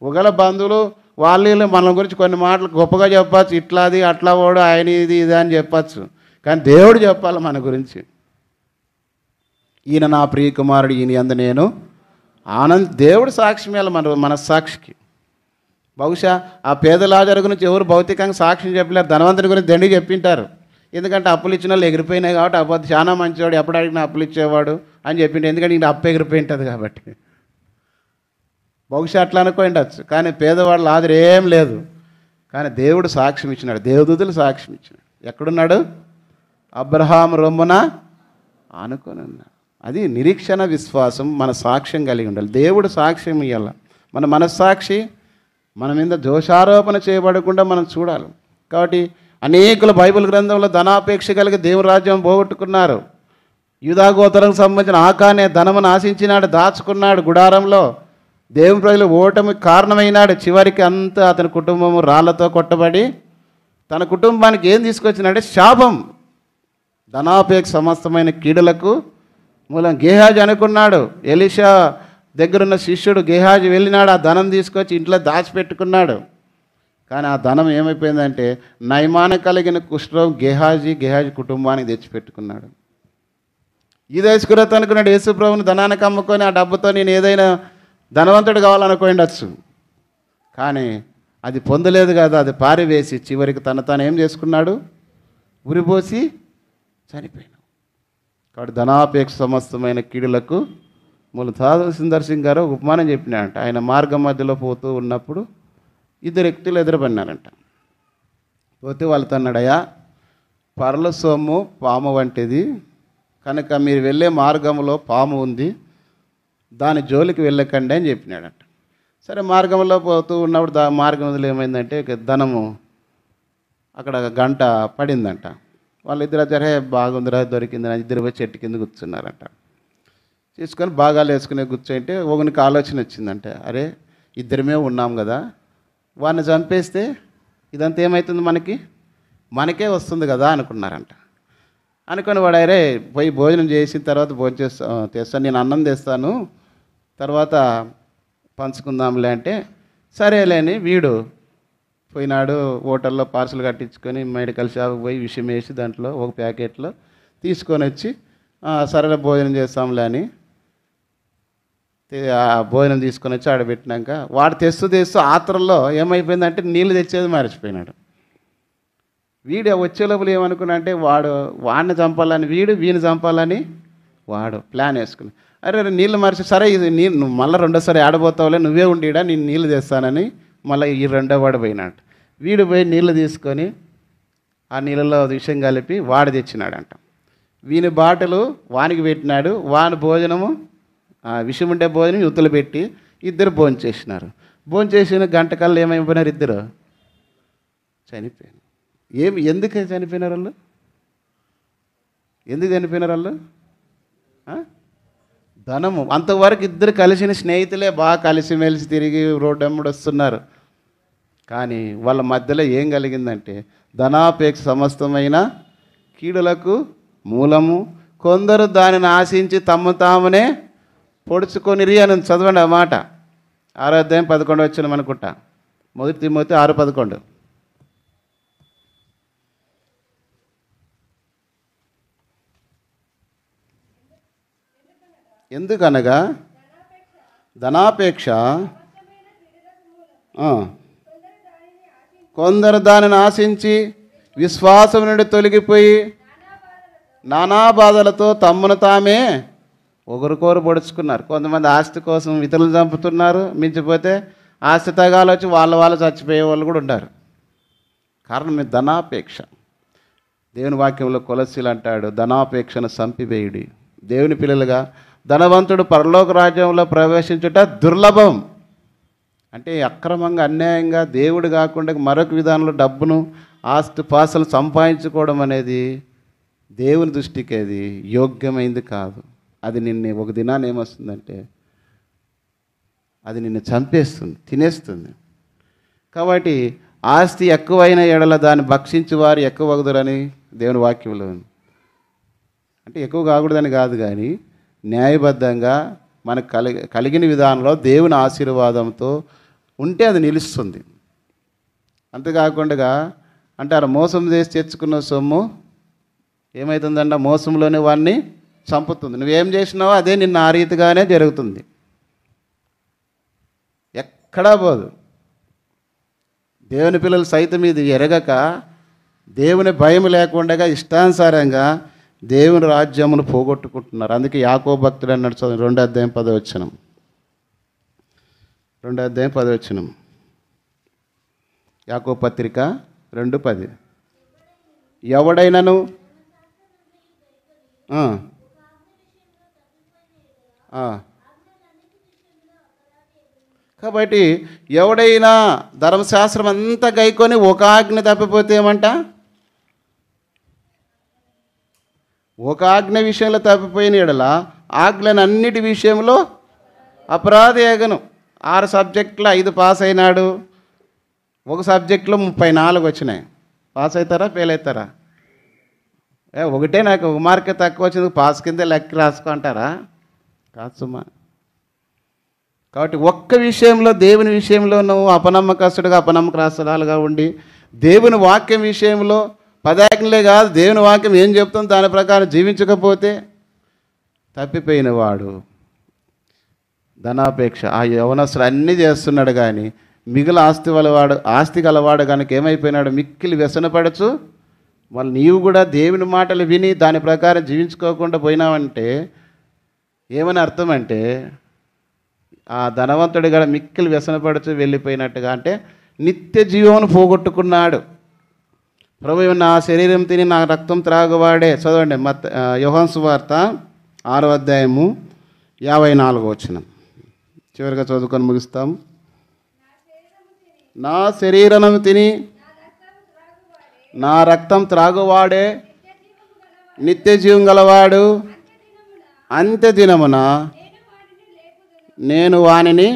ఒకవేళ బంధువులు వాళ్ళు మన గురించి కొన్ని మాటలు గొప్పగా చెప్పచ్చు, ఇట్లాది అట్లా వాడు ఆయన ఇది ఇది అని చెప్పచ్చు, కానీ దేవుడు చెప్పాలి మన గురించి. ఈయన నా ప్రియ కుమారుడు, ఈయన యందు నేను దేవుడు సాక్ష్యం ఇవ్వాలి మన సాక్షికి. బహుశా ఆ పేద లాజరు గురించి ఎవరు భౌతికంగా సాక్ష్యం చెప్పలేరు, ధనవంతుని గురించి దండిగా చెప్పింటారు. ఎందుకంటే అప్పులు ఇచ్చిన వాళ్ళు ఎగిరిపోయినాయి కాబట్టి అప్పుడు చాలా మంచివాడు, ఎప్పుడు అడిగినా అప్పులు ఇచ్చేవాడు అని చెప్పింటే, ఎందుకంటే ఇంక అప్పు ఎగిరిపోయి ఉంటుంది కాబట్టి. బహుశా అట్లా అనుకోండొచ్చు, కానీ పేదవాడు లాజరు ఏం లేదు, కానీ దేవుడు సాక్ష్యం ఇచ్చినాడు, దేవదూతలు సాక్ష్యం ఇచ్చినాడు. ఎక్కడున్నాడు? అబ్రహాము రొమ్మున ఆనుకొని ఉన్నాడు. అది నిరీక్షణ విశ్వాసం. మన సాక్ష్యం కలిగి ఉండాలి. దేవుడు సాక్ష్యం ఇవ్వాలి. మన మనస్సాక్షి మన మీద దోషారోపణ చేయబడకుండా మనం చూడాలి. కాబట్టి అనేకులు బైబిల్ గ్రంథంలో ధనాపేక్ష కలిగి దేవుని రాజ్యం పోగొట్టుకున్నారు. యూదా గోత్రానికి సంబంధించిన ఆకానే ధనమును ఆశించినాడు, దాచుకున్నాడు గుడారంలో. దేవుని ప్రజలు ఓటమికి కారణమైనాడు. చివరికి అంతా అతని కుటుంబము రాళ్లతో కొట్టబడి తన కుటుంబానికి ఏం తీసుకొచ్చినాడంటే శాపం. ధనాపేక్ష సమస్తమైన కీడులకు మూలం. గేహాజీ అనుకున్నాడు, ఎలీషా దగ్గరున్న శిష్యుడు గేహాజీ వెళ్ళినాడు, ఆ ధనం తీసుకొచ్చి ఇంట్లో దాచిపెట్టుకున్నాడు. కానీ ఆ ధనం ఏమైపోయిందంటే నయమాన కలిగిన కుష్ఠరోగం గేహాజీ కుటుంబానికి తెచ్చిపెట్టుకున్నాడు. ఈదేశకురత అనుకున్నాడు, యేసుప్రభుని ధనానికి అమ్ముకొని ఆ డబ్బుతో నేను ఏదైనా ధనవంతుడు కావాలనుకోండొచ్చు, కానీ అది పొందలేదు కదా, అది పారివేసి చివరికి తాను ఏం చేసుకున్నాడు? ఉరిపోసి చనిపోయినాడు. కాబట్టి ధనాపేక్ష సమస్తమైన కీడులకు మూలం. సాధు సుందర్ సింగ్ గారు ఉపమానం చెప్పినారంట. ఆయన మార్గం మధ్యలో పోతూ ఉన్నప్పుడు 2 వ్యక్తులు ఎదురుపడినారంట. పోతే వాళ్ళతో అన్నాడయ్యా, పరల సొమ్ము పాము వంటిది కనుక మీరు వెళ్ళే మార్గంలో పాము ఉంది, దాని జోలికి వెళ్ళకండి అని చెప్పినాడంట. సరే, మార్గంలో పోతూ ఉన్నప్పుడు మార్గంలో ఏమైందంటే ధనము అక్కడ గంట పడిందంట. వాళ్ళిద్దరు వచ్చారే, బాగుందిరా దొరికిందని ఇద్దరు పోయి చెట్టు కింద కూర్చున్నారంట. తీసుకొని బాగాలు వేసుకునే కూర్చుంటే ఒకనికి ఆలోచన వచ్చిందంటే, అరే ఇద్దరమే ఉన్నాం కదా, వాడిని చంపేస్తే ఇదంతా ఏమవుతుంది, మనకే వస్తుంది కదా అనుకున్నారంట. అనుకొని వాడు అరే పోయి భోజనం చేసిన తర్వాత తెస్తాను, నేను అన్నం తెస్తాను, తర్వాత పంచుకుందాంలే అంటే సరేలేని వీడు పోయినాడు. హోటల్లో పార్సల్ కట్టించుకొని మెడికల్ షాప్కి పోయి విషయం వేసి దాంట్లో ఒక ప్యాకెట్లో తీసుకొని వచ్చి సరే భోజనం చేస్తాంలే అని ఆ భోజనం తీసుకొని వచ్చి ఆడబెట్టినాక వాడు తెస్తూ ఆత్రల్లో ఏమైపోయిందంటే నీళ్ళు తెచ్చేది మర్చిపోయినాడు. వీడు వచ్చే లోపల ఏమనుకున్నా అంటే వాడిని చంపాలని వీడిని చంపాలని వాడు ప్లాన్ వేసుకుని, అరే నీళ్ళు మరిచి సరే ఇది నువ్వు మళ్ళీ రెండోసారి ఆడబోతావులే, నువ్వే ఉండిడా నేను నీళ్ళు తెస్తానని మళ్ళీ ఈ రెండో వాడు పోయినాడు. వీడు పోయి నీళ్ళు తీసుకొని ఆ నీళ్ళలో విషం కలిపి వాడు తెచ్చినాడంట. వీని బాటలు వానికి పెట్టినాడు, వాని భోజనము విషం ఉండే భోజనం యువతలు పెట్టి ఇద్దరు భోంచేసినారు. భోంచేసిన గంట కల్లా ఏమైపోయినారు? ఇద్దరు చనిపోయారు. ఎందుకు చనిపోయినారు వాళ్ళు? ఎందుకు చనిపోయినారు వాళ్ళు? ధనము. అంతవరకు ఇద్దరు కలిసిన స్నేహితులే బాగా కలిసిమెలిసి తిరిగి రోడ్డు వెంబడి వస్తున్నారు. కానీ వాళ్ళ మధ్యలో ఏం కలిగిందంటే ధనాపేక్ష సమస్తమైన కీడులకు మూలము, కొందరు దానిని ఆశించి తమ తామునే పొడుచుకొనిరి అని చదవండి ఆ మాట. 6వ అధ్యాయం 11 వచ్చిన అనుకుంటా. 1 తిమోతి 6:11. ఎందుకనగా ధనాపేక్ష కొందరు దానిని ఆశించి విశ్వాసం నుండి తొలగిపోయి నానా బాధలతో తమ్మును తామే ఒకరికొకరు పొడుచుకున్నారు. కొంతమంది ఆస్తి కోసం ఇతరులు చంపుతున్నారు. మించిపోతే ఆస్తి తగాలు వచ్చి వాళ్ళు చచ్చిపోయే వాళ్ళు కూడా ఉన్నారు. కారణం మీ ధనాపేక్ష. దేవుని వాక్యంలో కొలస్సీలు అంటాడు, ధనాపేక్షను సంపివేయుడి. దేవుని పిల్లలుగా ధనవంతుడు పరలోక రాజ్యంలో ప్రవేశించుట దుర్లభం. అంటే అక్రమంగా అన్యాయంగా దేవుడు కాకుండా మరొక విధానంలో డబ్బును ఆస్తి పాసలు సంపాదించుకోవడం అనేది దేవుని దృష్టికి అది యోగ్యమైంది కాదు. అది నిన్ను ఒక దినాన్ని ఏమొస్తుందంటే అది నిన్ను చంపేస్తుంది, తినేస్తుంది. కాబట్టి ఆస్తి ఎక్కువైన ఎడల దాన్ని భక్షించి వారు ఎక్కువ వగుదురని దేవుని వాక్యంలో ఉంది. అంటే ఎక్కువ కాకూడదని కాదు, కానీ న్యాయబద్ధంగా మనకు కలిగిన విధానంలో దేవుని ఆశీర్వాదంతో ఉంటే అది నిలుస్తుంది. అంతేకాకుండా అంటారు మోసం చేసి తెచ్చుకున్న సొమ్ము ఏమవుతుందంట, మోసంలోనే వాడిని చంపుతుంది. నువ్వేం చేసినావో అదే నిన్న ఆ రీతిగానే జరుగుతుంది, ఎక్కడా పోదు. దేవుని పిల్లలు సైతం ఇది ఎరగక దేవుని భయం లేకుండా ఇష్టానుసారంగా దేవుని రాజ్యమును పోగొట్టుకుంటున్నారు. అందుకే యాకోబు భక్తుడు అన్నాడు, 2వ అధ్యాయం 10వ వచనం. 2వ అధ్యాయం 10వ వచనం, యాకోబు పత్రిక 2:10. ఎవడైనను కాబట్టి ఎవడైనా ధర్మశాస్త్రం అంతా గైకొని ఒక ఆజ్ఞ తప్పిపోతే ఏమంట, ఒక ఆజ్ఞ విషయంలో తప్పిపోయిన ఎడల ఆజ్ఞలను అన్నిటి విషయంలో అపరాధి ఎగను. 6 సబ్జెక్టులో 5 పాస్ అయినాడు, ఒక సబ్జెక్టులో 34 వచ్చినాయి. పాస్ అవుతారా ఫెయిల్ అవుతారా? ఒకటే నాకు 1 మార్కే తక్కువ వచ్చింది పాస్ కింద లెక్క రాసుకుంటారా? కాదు సుమా. కాబట్టి ఒక్క విషయంలో దేవుని విషయంలో నువ్వు అపనమ్మకస్తుడుగా అపనమ్మకస్తురాలుగా ఉండి దేవుని వాక్యం విషయంలో పదాజ్ఞలే కాదు దేవుని వాక్యం ఏం చెప్తుందో దాని ప్రకారం జీవించకపోతే తప్పిపోయిన వాడు. ధనాపేక్ష ఆ యవనస్తుడు అన్నీ చేస్తున్నాడు, కానీ మిగిలిన ఆస్తి గలవాడు కనుక ఏమైపోయినాడు, మిక్కిలి వ్యసనపడచ్చు. మళ్ళీ నీవు కూడా దేవుని మాటలు విని దాని ప్రకారం జీవించుకోకుండా పోయినావంటే ఏమని అర్థం అంటే ఆ ధనవంతుడి కూడా మిక్కిలి వ్యసనపడుచు వెళ్ళిపోయినట్టుగా, అంటే నిత్య జీవమును పోగొట్టుకున్నాడు. ప్రభువు నా శరీరం తిని నా రక్తం త్రాగువాడే. చదవండి యోహాను సువార్త 6వ అధ్యాయము 54వ వచనం. చివరిగా చదువుకొని ముగిస్తాం. నా శరీరము తిని నా రక్తం త్రాగువాడే నిత్య జీవం గలవాడు, అంత్య దినమున నేను వానిని.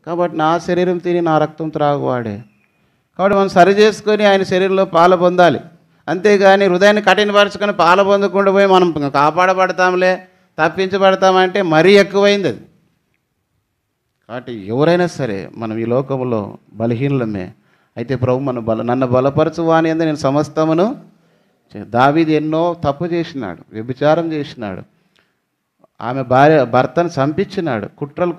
కాబట్టి నా శరీరం తిని నా రక్తం త్రాగువాడే. కాబట్టి మనం సరి చేసుకొని ఆయన శరీరంలో పాలు పొందాలి. అంతేగాని హృదయాన్ని కఠినపరచుకొని పాలు పొందకుండా పోయి మనం కాపాడబడతాంలే తప్పించబడతామంటే మరీ ఎక్కువైంది అది. కాబట్టి ఎవరైనా సరే మనం ఈ లోకంలో బలహీనులమే. అయితే ప్రభు నన్ను బలపరచువాని అందు నేను సమస్తమును. దావీదు ఎన్నో తప్పు చేసినాడు, వ్యభిచారం చేసినాడు, ఆమె భర్తను చంపించినాడు,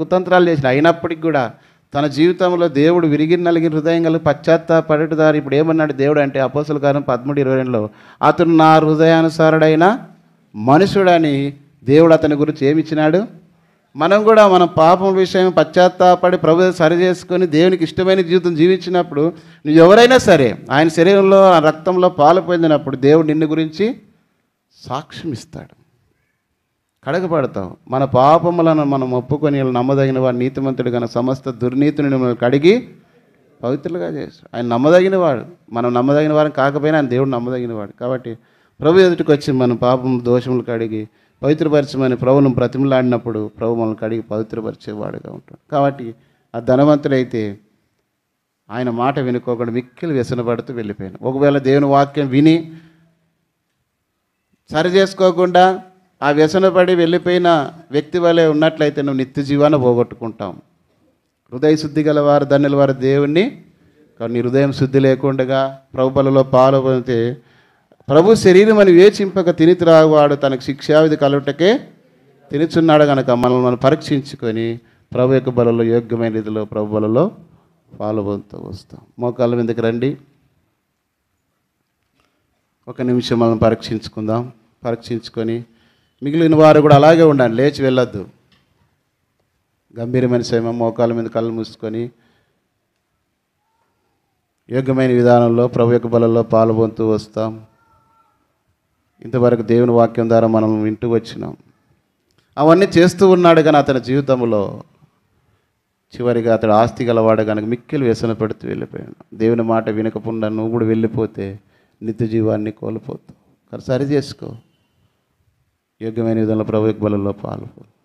కుతంత్రాలు చేసిన. అయినప్పటికి కూడా తన జీవితంలో దేవుడు విరిగి నలిగిన హృదయం కలిగి పశ్చాత్తాపడేదారు. ఇప్పుడు ఏమన్నాడు దేవుడు అంటే అపోస్తలుల కార్యం 13:22లో అతను నా హృదయానుసారుడైన మనుషుడని దేవుడు అతని గురించి ఏమిచ్చినాడు. మనం కూడా మన పాపం విషయం పశ్చాత్తాపడి ప్రభు సరి చేసుకొని దేవునికి ఇష్టమైన జీవితం జీవించినప్పుడు నువ్వు ఎవరైనా సరే ఆయన శరీరంలో ఆ రక్తంలో పాలు పొందినప్పుడు దేవుడు నిన్ను గురించి సాక్ష్యం ఇస్తాడు, కడగబడతావు. మన పాపములను మనం ఒప్పుకొని నమ్మదగిన వాడు నీతిమంతుడు కన్నా సమస్త దుర్నీతిని మనం కడిగి పవిత్రులుగా చేస్తాడు. ఆయన నమ్మదగిన వాడు. మనం నమ్మదగిన వారం కాకపోయినా ఆయన దేవుడు నమ్మదగిన వాడు. కాబట్టి ప్రభు ఎదుటికి వచ్చి మన పాపం దోషములు కడిగి పవిత్రపరచమని ప్రభువును బ్రతిమలాడినప్పుడు ప్రభు మనల్ని కడిగి పవిత్రపరిచేవాడుగా ఉంటాడు. కాబట్టి ఆ ధనవంతుడైతే ఆయన మాట వినుకోకుండా మిక్కిలి వ్యసనపడుతూ వెళ్ళిపోయాను. ఒకవేళ దేవుని వాక్యం విని సరి చేసుకోకుండా ఆ వ్యసనపడి వెళ్ళిపోయిన వ్యక్తి వలె ఉన్నట్లయితే నువ్వు నిత్య జీవాన్ని పోగొట్టుకుంటాం. హృదయ శుద్ధి గల వారు ధన్యుల వారు దేవుణ్ణి. కానీ హృదయం శుద్ధి లేకుండా ప్రభు బలలో పాలు పొందితే ప్రభు శరీరం అని వేచింపక తిని త్రాగువాడు తనకు శిక్షావిధి కలుగుటకే తినుచున్నాడు కనుక మనల్ని మనం పరీక్షించుకొని ప్రభు యొక్క బలలో యోగ్యమైన రీతిలో ప్రభు బలలో పాలు పొందుతూ వస్తాం. మోకాళ్ళ మీదకి రండి. ఒక నిమిషం మనం పరీక్షించుకుందాం. పరీక్షించుకొని మిగిలిన వారు కూడా అలాగే ఉండండి, లేచి వెళ్ళొద్దు. గంభీరమైన సమయం మోకాళ్ళ మీద కళ్ళు మూసుకొని యోగ్యమైన విధానంలో ప్రభు యొక్క బలలో పాలు పొందుతూ వస్తాం. ఇంతవరకు దేవుని వాక్యం ద్వారా మనం వింటూ వచ్చినాం. అవన్నీ చేస్తూ ఉన్నాడు కానీ అతని జీవితంలో చివరిగా అతడు ఆస్తి గలవాడు కనుక మిక్కిలి వ్యసన పెడుతూ వెళ్ళిపోయాడు. దేవుని మాట వినకుండా నువ్వు కూడా వెళ్ళిపోతే నిత్య జీవాన్ని కోల్పోతావు. సరి చేసుకో. యోగ్యమైన విధంలో ప్రభు యొక్క బలలో పాల్గొను.